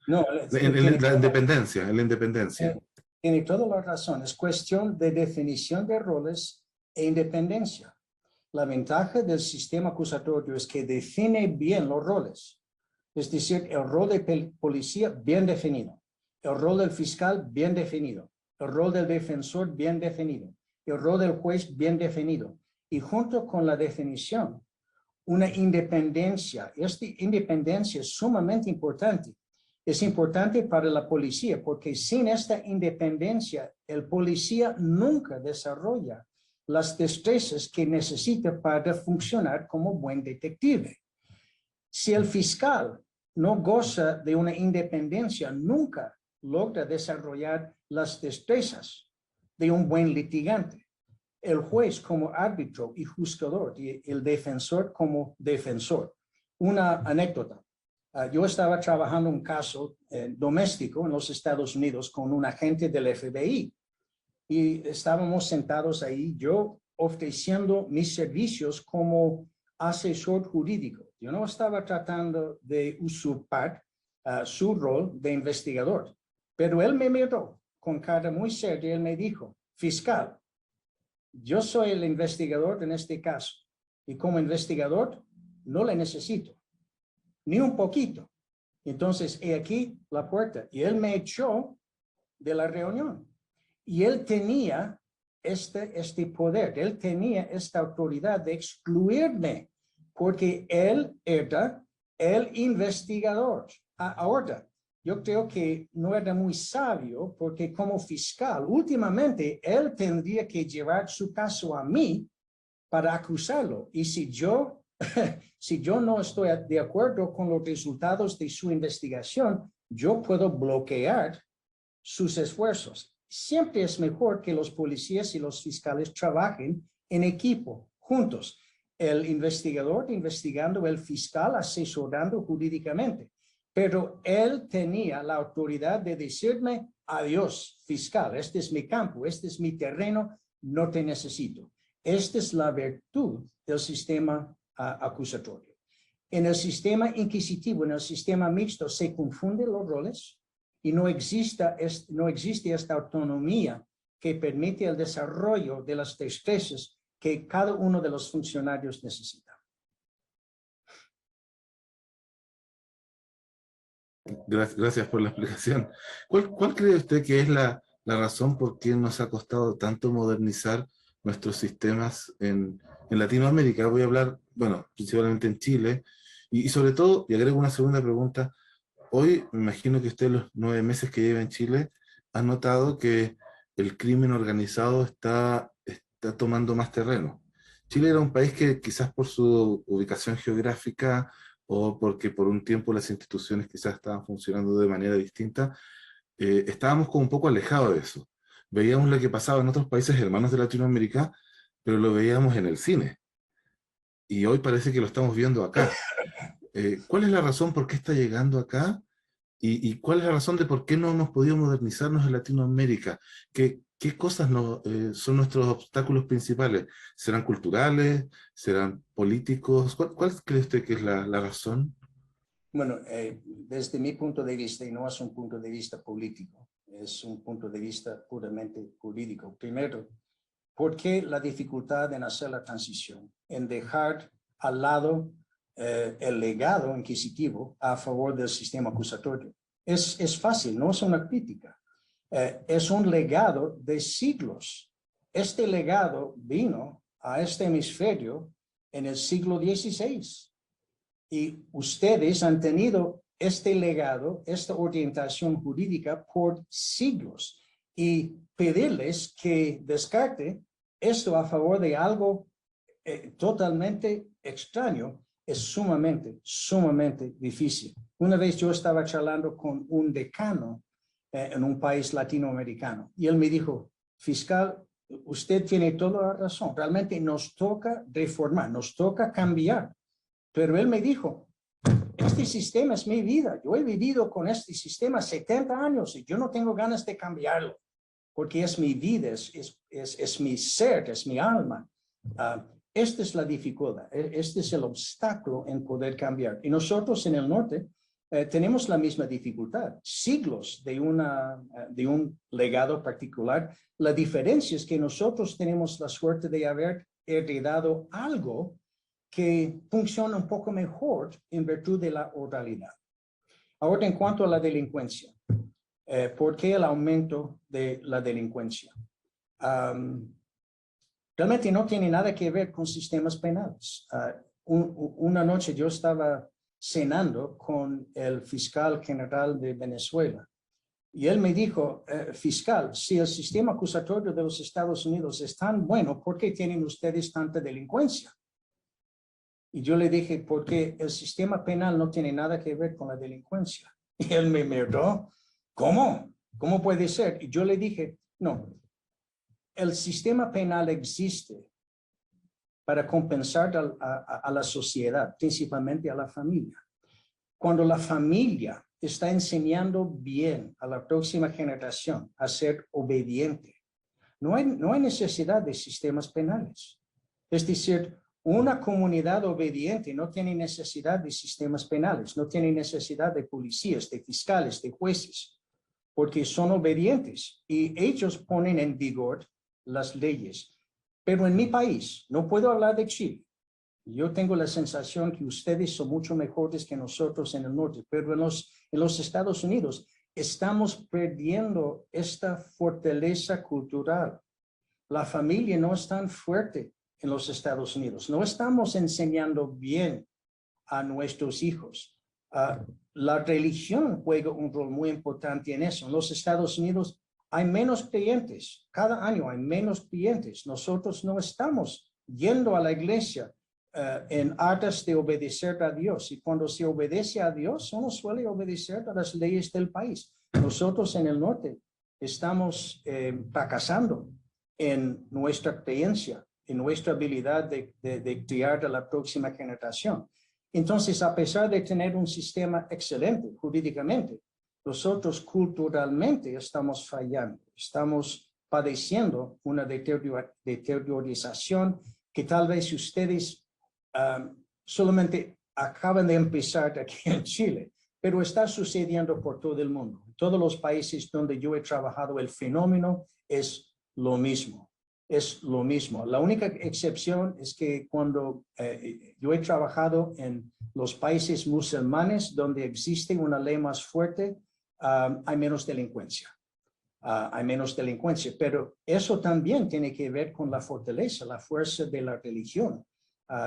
No, En la independencia, en la independencia. tiene toda la razón. Es cuestión de definición de roles e independencia. La ventaja del sistema acusatorio es que define bien los roles. Es decir, el rol de policía bien definido, el rol del fiscal bien definido, el rol del defensor bien definido, el rol del juez bien definido. Y junto con la definición, una independencia. Esta independencia es sumamente importante. Es importante para la policía porque sin esta independencia, el policía nunca desarrolla las destrezas que necesita para funcionar como buen detective. Si el fiscal no goza de una independencia, nunca logra desarrollar las destrezas de un buen litigante. El juez como árbitro y juzgador y el defensor como defensor. Una anécdota. Yo estaba trabajando un caso doméstico en los Estados Unidos con un agente del FBI y estábamos sentados ahí, yo ofreciendo mis servicios como asesor jurídico. Yo no estaba tratando de usurpar su rol de investigador, pero él me miró con cara muy seria y él me dijo, fiscal, yo soy el investigador en este caso y como investigador no le necesito, ni un poquito. Entonces, he aquí la puerta y él me echó de la reunión. Y él tenía este poder, él tenía esta autoridad de excluirme porque él era el investigador. Ahora, yo creo que no era muy sabio porque como fiscal, últimamente él tendría que llevar su caso a mí para acusarlo. Y si yo no estoy de acuerdo con los resultados de su investigación, yo puedo bloquear sus esfuerzos. Siempre es mejor que los policías y los fiscales trabajen en equipo, juntos. El investigador investigando, el fiscal asesorando jurídicamente. Pero él tenía la autoridad de decirme, adiós, fiscal, este es mi campo, este es mi terreno, no te necesito. Esta es la virtud del sistema acusatorio. En el sistema inquisitivo, en el sistema mixto, se confunden los roles y no existe esta autonomía que permite el desarrollo de las destrezas que cada uno de los funcionarios necesita. Gracias por la explicación. ¿Cuál cree usted que es la razón por qué nos ha costado tanto modernizar nuestros sistemas en Latinoamérica? Voy a hablar, bueno, principalmente en Chile, y sobre todo, y agrego una segunda pregunta, hoy me imagino que usted los 9 meses que lleva en Chile ha notado que el crimen organizado está tomando más terreno. Chile era un país que quizás por su ubicación geográfica o porque por un tiempo las instituciones quizás estaban funcionando de manera distinta, estábamos como un poco alejados de eso. Veíamos lo que pasaba en otros países hermanos de Latinoamérica, pero lo veíamos en el cine. Y hoy parece que lo estamos viendo acá. ¿Cuál es la razón por qué está llegando acá? ¿Y cuál es la razón de por qué no hemos podido modernizarnos en Latinoamérica? ¿Qué cosas son nuestros obstáculos principales? ¿Serán culturales? ¿Serán políticos? ¿Cuál cree usted que es la razón? Bueno, desde mi punto de vista, y no es un punto de vista político, es un punto de vista puramente jurídico. Primero, ¿por qué la dificultad en hacer la transición? En dejar al lado el legado inquisitivo a favor del sistema acusatorio. Es fácil, no es una crítica. Es un legado de siglos. Este legado vino a este hemisferio en el siglo XVI. Y ustedes han tenido este legado, esta orientación jurídica por siglos. Y pedirles que descarte esto a favor de algo totalmente extraño es sumamente difícil. Una vez yo estaba charlando con un decano en un país latinoamericano y él me dijo, fiscal, usted tiene toda la razón, realmente nos toca reformar, nos toca cambiar. Pero él me dijo, este sistema es mi vida, yo he vivido con este sistema 70 años y yo no tengo ganas de cambiarlo, porque es mi vida, es mi ser, es mi alma. Esta es la dificultad, este es el obstáculo en poder cambiar. Y nosotros en el norte tenemos la misma dificultad, siglos de un legado particular. La diferencia es que nosotros tenemos la suerte de haber heredado algo que funciona un poco mejor en virtud de la oralidad. Ahora, en cuanto a la delincuencia, ¿por qué el aumento de la delincuencia? Realmente no tiene nada que ver con sistemas penales. Una noche yo estaba cenando con el fiscal general de Venezuela y él me dijo, fiscal, si el sistema acusatorio de los Estados Unidos es tan bueno, ¿por qué tienen ustedes tanta delincuencia? Y yo le dije, porque el sistema penal no tiene nada que ver con la delincuencia. Y él me miró, ¿cómo? ¿Cómo puede ser? Y yo le dije, no, el sistema penal existe para compensar a la sociedad, principalmente a la familia. Cuando la familia está enseñando bien a la próxima generación a ser obediente, no hay necesidad de sistemas penales. Es decir, una comunidad obediente no tiene necesidad de sistemas penales, no tiene necesidad de policías, de fiscales, de jueces, porque son obedientes y ellos ponen en vigor las leyes. Pero en mi país, no puedo hablar de Chile, yo tengo la sensación que ustedes son mucho mejores que nosotros en el norte, pero en los Estados Unidos estamos perdiendo esta fortaleza cultural. La familia no es tan fuerte en los Estados Unidos. No estamos enseñando bien a nuestros hijos. La religión juega un rol muy importante en eso. En los Estados Unidos hay menos creyentes. Cada año hay menos creyentes. Nosotros no estamos yendo a la iglesia en aras de obedecer a Dios. Y cuando se obedece a Dios, uno suele obedecer a las leyes del país. Nosotros en el norte estamos fracasando en nuestra creencia, en nuestra habilidad de criar a la próxima generación. Entonces, a pesar de tener un sistema excelente jurídicamente, nosotros culturalmente estamos fallando, estamos padeciendo una deteriorización que tal vez ustedes solamente acaban de empezar aquí en Chile, pero está sucediendo por todo el mundo. En todos los países donde yo he trabajado, el fenómeno es lo mismo. Es lo mismo. La única excepción es que cuando yo he trabajado en los países musulmanes donde existe una ley más fuerte, hay menos delincuencia. Hay menos delincuencia, pero eso también tiene que ver con la fortaleza, la fuerza de la religión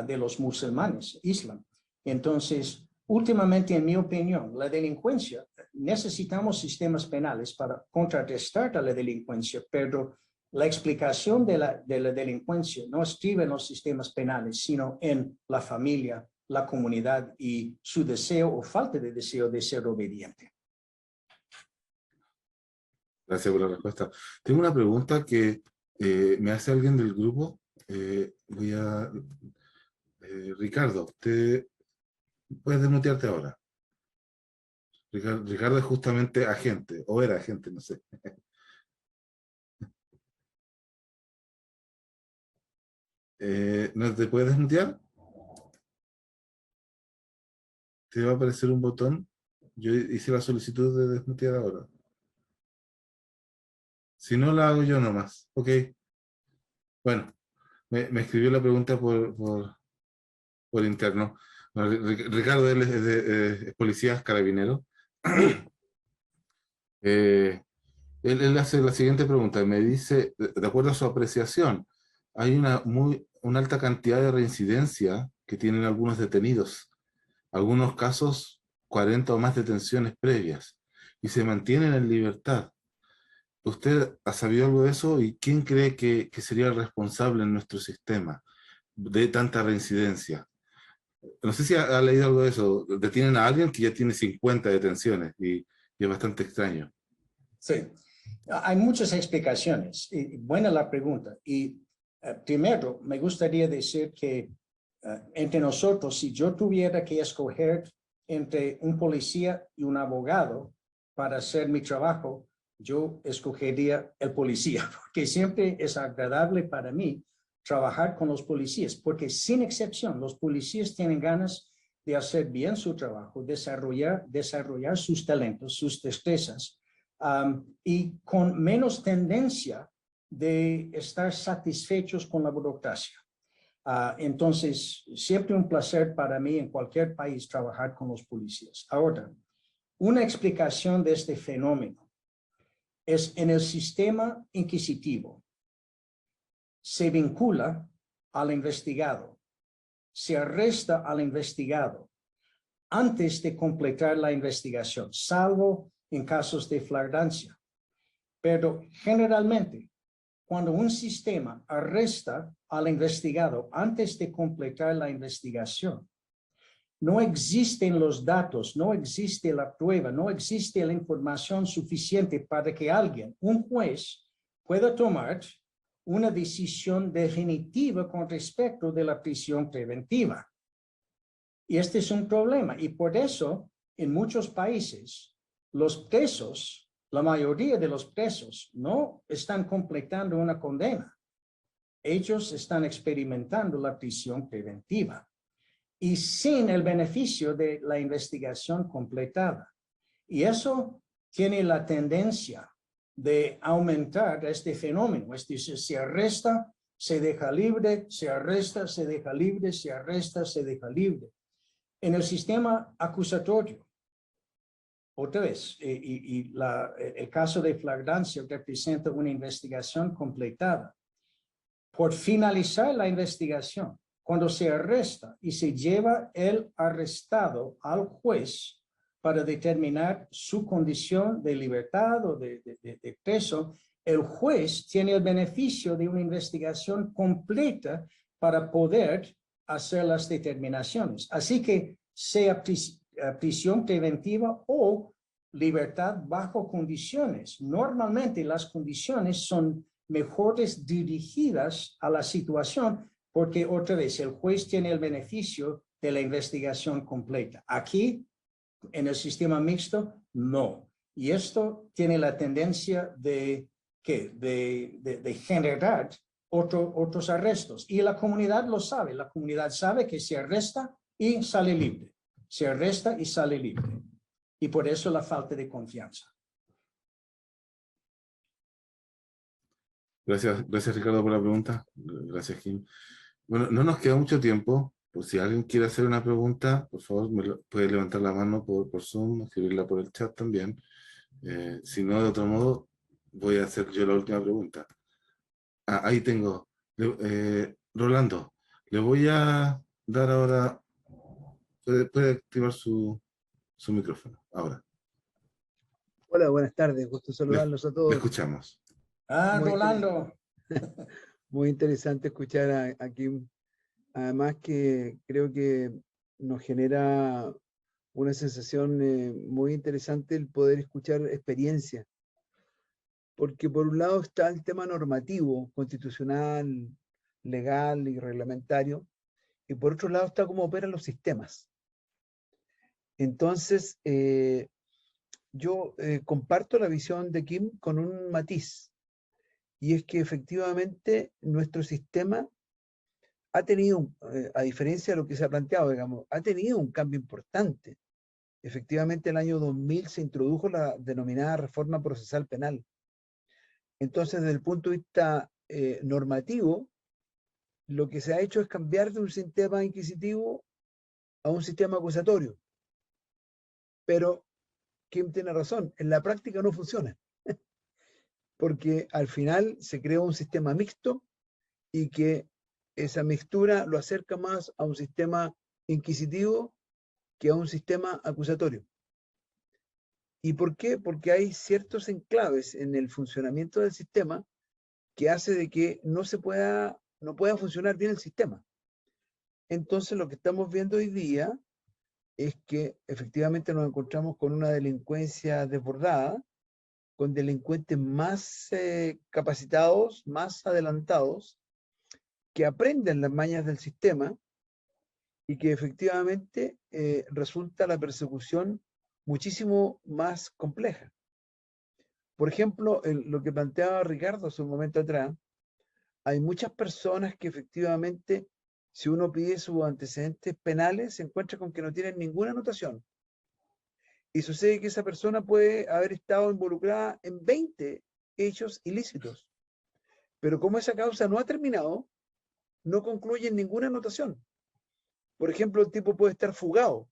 de los musulmanes, Islam. Entonces, últimamente, en mi opinión, la delincuencia, necesitamos sistemas penales para contrarrestar a la delincuencia, pero la explicación de la delincuencia no estriba en los sistemas penales, sino en la familia, la comunidad y su deseo o falta de deseo de ser obediente. Gracias por la respuesta. Tengo una pregunta que me hace alguien del grupo. Ricardo, te puedes desmutearte ahora. Ricardo es justamente agente, o era agente, no sé. ¿No te puedes desmutear? Te va a aparecer un botón. Yo hice la solicitud de desmutear ahora. Si no, la hago yo nomás. Ok. Bueno, me escribió la pregunta por interno. Bueno, Ricardo, él es policía, carabinero. Eh, él hace la siguiente pregunta. Me dice, de acuerdo a su apreciación, hay una alta cantidad de reincidencia que tienen algunos detenidos. Algunos casos, 40 o más detenciones previas. Y se mantienen en libertad. ¿Usted ha sabido algo de eso? ¿Y quién cree que sería el responsable en nuestro sistema de tanta reincidencia? No sé si ha leído algo de eso. Detienen a alguien que ya tiene 50 detenciones y es bastante extraño. Sí, hay muchas explicaciones. Y buena la pregunta. Y primero, me gustaría decir que entre nosotros, si yo tuviera que escoger entre un policía y un abogado para hacer mi trabajo, yo escogería el policía, porque siempre es agradable para mí trabajar con los policías, porque sin excepción, los policías tienen ganas de hacer bien su trabajo, desarrollar sus talentos, sus destrezas, y con menos tendencia de estar satisfechos con la burocracia. Entonces, siempre un placer para mí en cualquier país trabajar con los policías. Ahora, una explicación de este fenómeno es en el sistema inquisitivo. Se vincula al investigado, se arresta al investigado antes de completar la investigación, salvo en casos de flagrancia. Pero generalmente, cuando un sistema arresta al investigado antes de completar la investigación, no existen los datos, no existe la prueba, no existe la información suficiente para que alguien, un juez, pueda tomar una decisión definitiva con respecto de la prisión preventiva. Y este es un problema. Y por eso, en muchos países, los presos, la mayoría de los presos, no están completando una condena. Ellos están experimentando la prisión preventiva y sin el beneficio de la investigación completada. Y eso tiene la tendencia de aumentar este fenómeno. Es decir, se arresta, se deja libre, se arresta, se deja libre, se arresta, se deja libre. En el sistema acusatorio, otra vez, el caso de flagrancia representa una investigación completada. Por finalizar la investigación, cuando se arresta y se lleva el arrestado al juez para determinar su condición de libertad o de preso, el juez tiene el beneficio de una investigación completa para poder hacer las determinaciones. Así que sea prisión preventiva o libertad bajo condiciones. Normalmente las condiciones son mejores dirigidas a la situación porque otra vez el juez tiene el beneficio de la investigación completa. Aquí, en el sistema mixto, no. Y esto tiene la tendencia de generar otros arrestos. Y la comunidad lo sabe. La comunidad sabe que se arresta y sale libre. Se arresta y sale libre. Y por eso la falta de confianza. Gracias Ricardo por la pregunta. Gracias, Kim. Bueno, no nos queda mucho tiempo. Por si alguien quiere hacer una pregunta, por favor, puede levantar la mano por Zoom, escribirla por el chat también. Si no, de otro modo, voy a hacer yo la última pregunta. Ahí tengo. Rolando, le voy a dar ahora. Puede activar su micrófono. Ahora. Hola, buenas tardes. Gusto saludarlos a Le todos. escuchamos. Muy Rolando. Muy interesante escuchar a Kim. Además que creo que nos genera una sensación muy interesante el poder escuchar experiencias. Porque por un lado está el tema normativo, constitucional, legal y reglamentario, y por otro lado está cómo operan los sistemas. Entonces, yo comparto la visión de Kim con un matiz, y es que efectivamente nuestro sistema ha tenido, a diferencia de lo que se ha planteado, digamos, ha tenido un cambio importante. Efectivamente, el año 2000 se introdujo la denominada reforma procesal penal. Entonces, desde el punto de vista normativo, lo que se ha hecho es cambiar de un sistema inquisitivo a un sistema acusatorio. Pero Kim tiene razón, en la práctica no funciona, porque al final se creó un sistema mixto y que esa mixtura lo acerca más a un sistema inquisitivo que a un sistema acusatorio. ¿Y por qué? Porque hay ciertos enclaves en el funcionamiento del sistema que hace de que no pueda funcionar bien el sistema. Entonces lo que estamos viendo hoy día es que efectivamente nos encontramos con una delincuencia desbordada, con delincuentes más capacitados, más adelantados, que aprenden las mañas del sistema y que efectivamente resulta la persecución muchísimo más compleja. Por ejemplo, lo que planteaba Ricardo hace un momento atrás, hay muchas personas que efectivamente, si uno pide sus antecedentes penales, se encuentra con que no tienen ninguna anotación. Y sucede que esa persona puede haber estado involucrada en 20 hechos ilícitos. Pero como esa causa no ha terminado, no concluye en ninguna anotación. Por ejemplo, el tipo puede estar fugado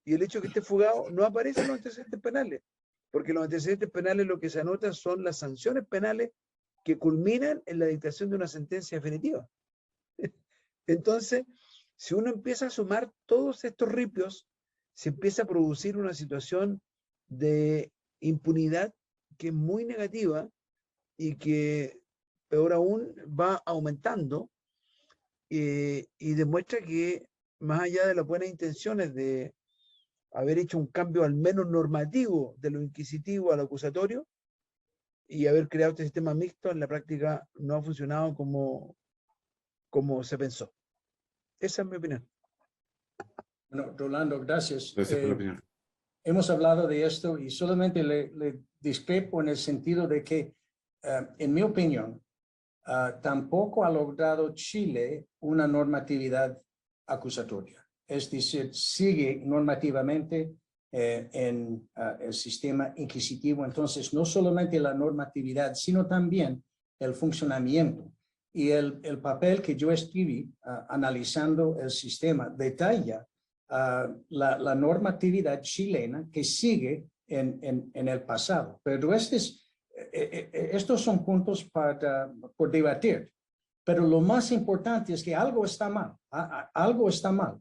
y el hecho de que esté fugado no aparece en los antecedentes penales, porque los antecedentes penales lo que se anotan son las sanciones penales que culminan en la dictación de una sentencia definitiva. Entonces, si uno empieza a sumar todos estos ripios, se empieza a producir una situación de impunidad que es muy negativa y que, peor aún, va aumentando y demuestra que más allá de las buenas intenciones de haber hecho un cambio al menos normativo de lo inquisitivo a lo acusatorio y haber creado este sistema mixto, en la práctica no ha funcionado como se pensó. Esa es mi opinión. Bueno, Rolando, gracias. Gracias por la opinión. Hemos hablado de esto y solamente le discrepo en el sentido de que, en mi opinión, tampoco ha logrado Chile una normatividad acusatoria. Es decir, sigue normativamente en el sistema inquisitivo. Entonces, no solamente la normatividad, sino también el funcionamiento. Y el papel que yo escribí analizando el sistema detalla la normatividad chilena que sigue en el pasado. Pero estos son puntos por debatir. Pero lo más importante es que algo está mal. Algo está mal.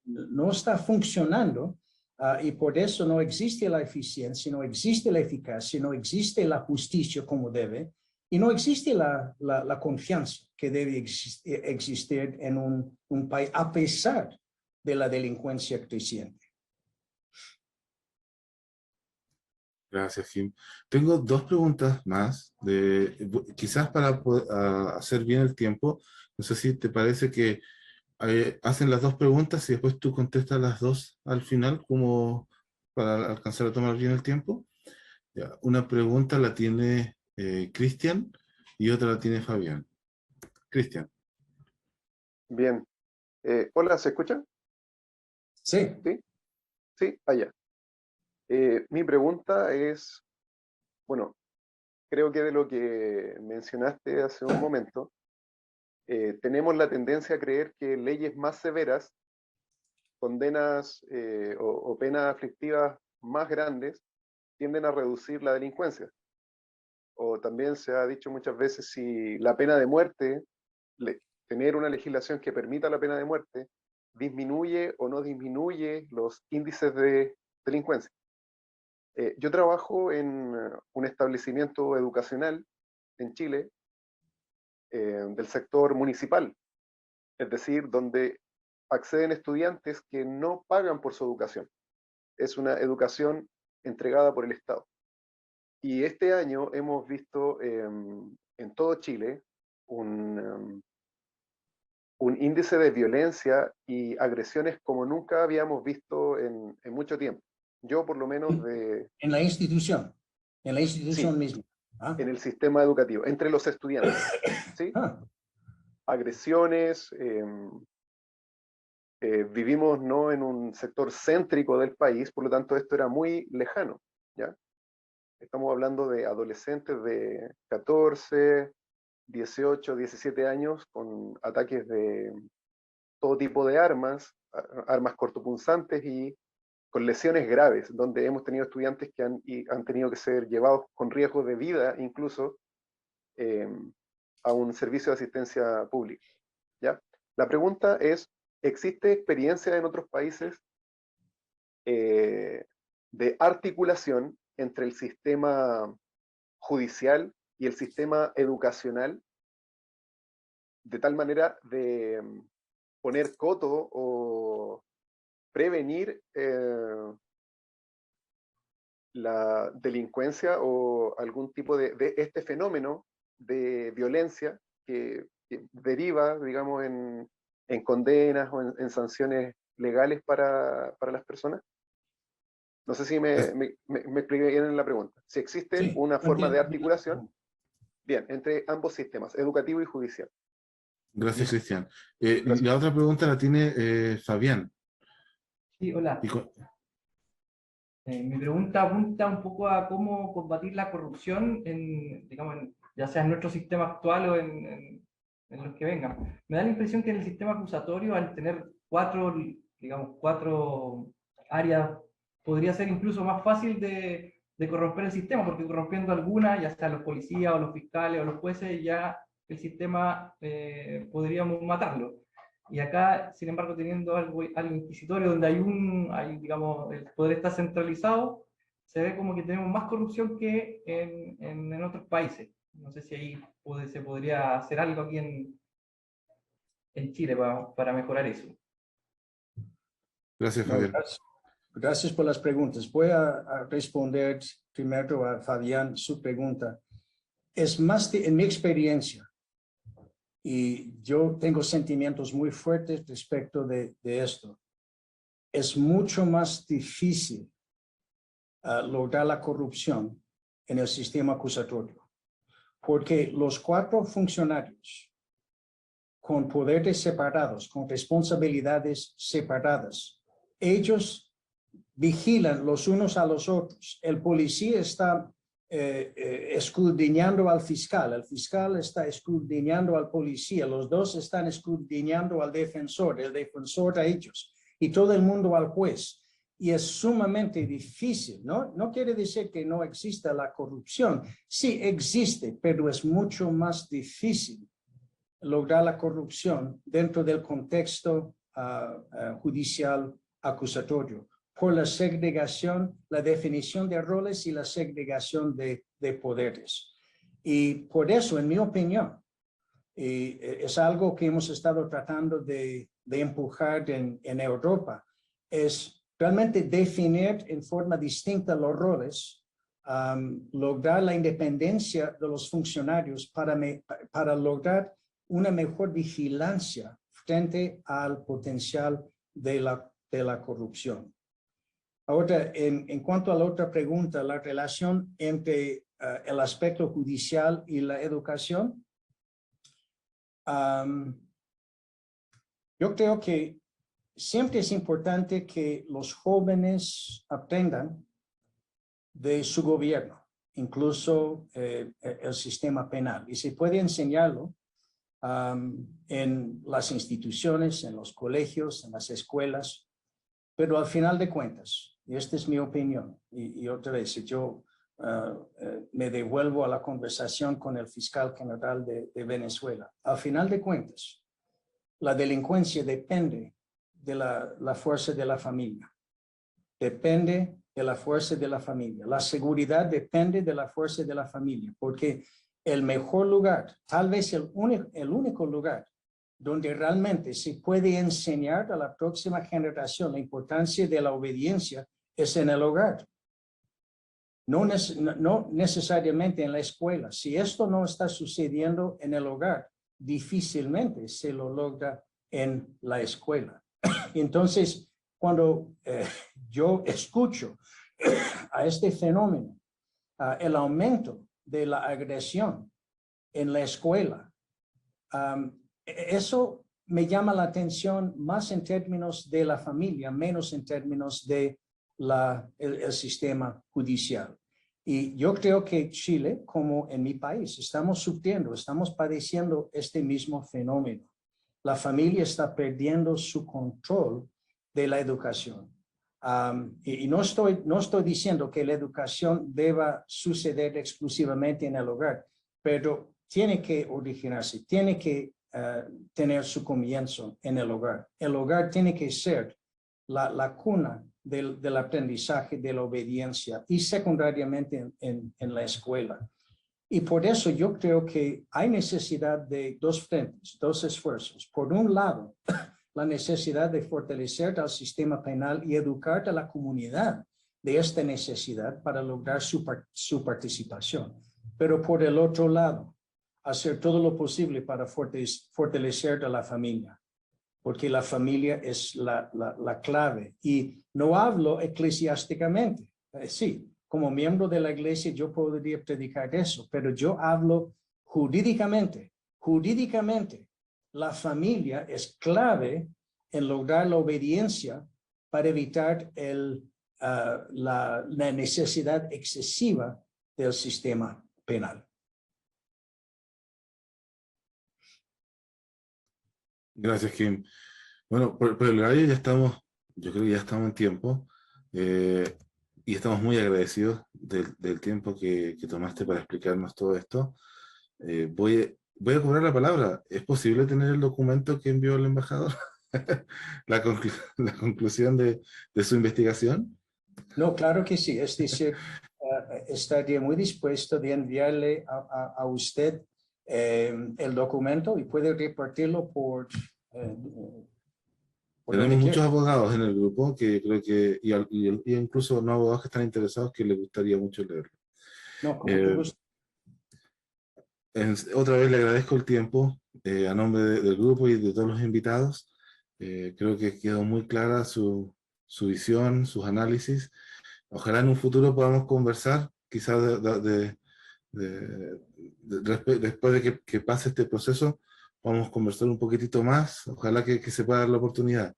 No está funcionando y por eso no existe la eficiencia, no existe la eficacia, no existe la justicia como debe y no existe la confianza que debe existir en un país a pesar de la delincuencia creciente. Gracias, Jim. Tengo dos preguntas más, quizás para hacer bien el tiempo. No sé si te parece que hacen las dos preguntas y después tú contestas las dos al final, como para alcanzar a tomar bien el tiempo. Ya, una pregunta la tiene Cristian y otra la tiene Fabián. Cristian. Bien. Hola, ¿se escucha? Sí. Sí, sí, allá. Mi pregunta es, bueno, creo que de lo que mencionaste hace un momento, tenemos la tendencia a creer que leyes más severas, condenas o penas aflictivas más grandes, tienden a reducir la delincuencia. O también se ha dicho muchas veces si la pena de muerte, tener una legislación que permita la pena de muerte, disminuye o no disminuye los índices de delincuencia. Yo trabajo en un establecimiento educacional en Chile del sector municipal, es decir, donde acceden estudiantes que no pagan por su educación. Es una educación entregada por el Estado. Y este año hemos visto en todo Chile un índice de violencia y agresiones como nunca habíamos visto en mucho tiempo. Yo por lo menos En la institución Sí. misma. Ah, en el sistema educativo, entre los estudiantes, ¿sí? ah, Agresiones, vivimos no en un sector céntrico del país, por lo tanto esto era muy lejano, ¿ya? Estamos hablando de adolescentes de 14, 18, 17 años con ataques de todo tipo de armas, armas cortopunzantes y con lesiones graves, donde hemos tenido estudiantes que han tenido que ser llevados con riesgo de vida incluso a un servicio de asistencia pública, ¿ya? La pregunta es, ¿existe experiencia en otros países de articulación entre el sistema judicial y el sistema educacional de tal manera de poner coto o prevenir la delincuencia o algún tipo de este fenómeno de violencia que deriva, digamos, en condenas o en sanciones legales para las personas? No sé si me expliqué bien en la pregunta. Si existe sí, una forma de entiendo. articulación, bien, entre ambos sistemas, educativo y judicial. Gracias, Listo. Cristian. Gracias. La otra pregunta la tiene Fabián. Sí, hola. Y co- Mi pregunta apunta un poco a cómo combatir la corrupción en, digamos, ya sea en nuestro sistema actual o en los que vengan. Me da la impresión que en el sistema acusatorio, al tener cuatro áreas, podría ser incluso más fácil de corromper el sistema, porque corrompiendo alguna, ya sea los policías o los fiscales o los jueces, ya el sistema podríamos matarlo. Y acá, sin embargo, teniendo algo inquisitorio donde digamos, el poder está centralizado, se ve como que tenemos más corrupción que en otros países. No sé si ahí se podría hacer algo aquí en Chile para mejorar eso. Gracias, No, Fabián. gracias por las preguntas. Voy a responder primero a Fabián su pregunta. Es más en mi experiencia, y yo tengo sentimientos muy fuertes respecto de esto, es mucho más difícil lograr la corrupción en el sistema acusatorio, porque los 4 funcionarios con poderes separados, con responsabilidades separadas, ellos vigilan los unos a los otros. El policía está escudriñando al fiscal, el fiscal está escudriñando al policía, los dos están escudriñando al defensor, el defensor a ellos, y todo el mundo al juez. Y es sumamente difícil, ¿no? No quiere decir que no exista la corrupción. Sí existe, pero es mucho más difícil lograr la corrupción dentro del contexto judicial acusatorio, por la segregación, la definición de roles y la segregación de poderes. Y por eso, en mi opinión, es algo que hemos estado tratando de empujar en Europa, es realmente definir en forma distinta los roles, lograr la independencia de los funcionarios para lograr una mejor vigilancia frente al potencial de la corrupción. Ahora, en cuanto a la otra pregunta, la relación entre el aspecto judicial y la educación, yo creo que siempre es importante que los jóvenes aprendan de su gobierno, incluso el sistema penal, y se puede enseñarlo en las instituciones, en los colegios, en las escuelas, pero al final de cuentas, y esta es mi opinión, y otra vez, yo me devuelvo a la conversación con el fiscal general de Venezuela, al final de cuentas, la delincuencia depende de la fuerza de la familia, depende de la fuerza de la familia, la seguridad depende de la fuerza de la familia, porque el mejor lugar, tal vez el único lugar donde realmente se puede enseñar a la próxima generación la importancia de la obediencia es en el hogar. No necesariamente en la escuela. Si esto no está sucediendo en el hogar, difícilmente se lo logra en la escuela. Entonces, cuando yo escucho a este fenómeno, el aumento de la agresión en la escuela, eso me llama la atención más en términos de la familia, menos en términos de el sistema judicial. Y yo creo que Chile, como en mi país, estamos padeciendo este mismo fenómeno. La familia está perdiendo su control de la educación. Y no estoy diciendo que la educación deba suceder exclusivamente en el hogar, pero tiene que originarse, tiene que tener su comienzo en el hogar. El hogar tiene que ser la cuna del aprendizaje, de la obediencia y secundariamente en la escuela. Y por eso yo creo que hay necesidad de dos frentes, dos esfuerzos. Por un lado, la necesidad de fortalecer al sistema penal y educar a la comunidad de esta necesidad para lograr su participación. Pero por el otro lado, hacer todo lo posible para fortalecer a la familia, porque la familia es la clave. Y no hablo eclesiásticamente, sí, como miembro de la iglesia yo podría predicar eso, pero yo hablo jurídicamente. Jurídicamente, la familia es clave en lograr la obediencia para evitar la necesidad excesiva del sistema penal. Gracias, Kim. Bueno, por el horario ya estamos, yo creo que ya estamos en tiempo, y estamos muy agradecidos del tiempo que tomaste para explicarnos todo esto. Voy a cobrar la palabra. ¿Es posible tener el documento que envió el embajador? la conclusión de su investigación. No, claro que sí. Es decir, estaría muy dispuesto de enviarle a usted el documento y puede repartirlo por Tenemos muchos abogados en el grupo que creo que, y incluso no abogados que están interesados, que les gustaría mucho leerlo. No, con mucho gusto. Otra vez le agradezco el tiempo a nombre del grupo y de todos los invitados. Creo que quedó muy clara su visión, sus análisis. Ojalá en un futuro podamos conversar, quizás después de que pase este proceso, vamos a conversar un poquitito más. Ojalá que se pueda dar la oportunidad.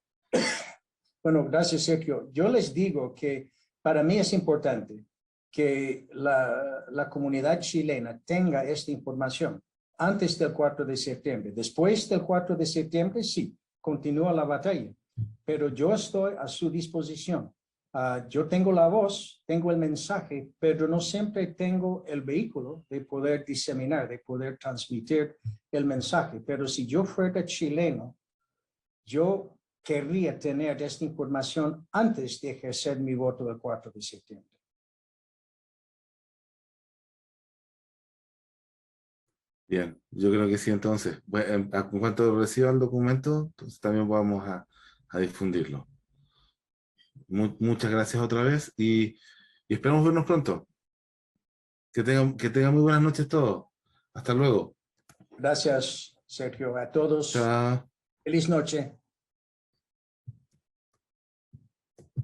Bueno, gracias, Sergio. Yo les digo que para mí es importante que la comunidad chilena tenga esta información antes del 4 de septiembre. Después del 4 de septiembre, sí, continúa la batalla, pero yo estoy a su disposición. Yo tengo la voz, tengo el mensaje, pero no siempre tengo el vehículo de poder diseminar, de poder transmitir el mensaje. Pero si yo fuera chileno, yo querría tener esta información antes de ejercer mi voto el 4 de septiembre. Bien, yo creo que sí, entonces. En cuanto reciba el documento, entonces también vamos a difundirlo. Muchas gracias otra vez y esperamos vernos pronto. Que tengan muy buenas noches todos. Hasta luego. Gracias, Sergio. A todos. Chao. Feliz noche.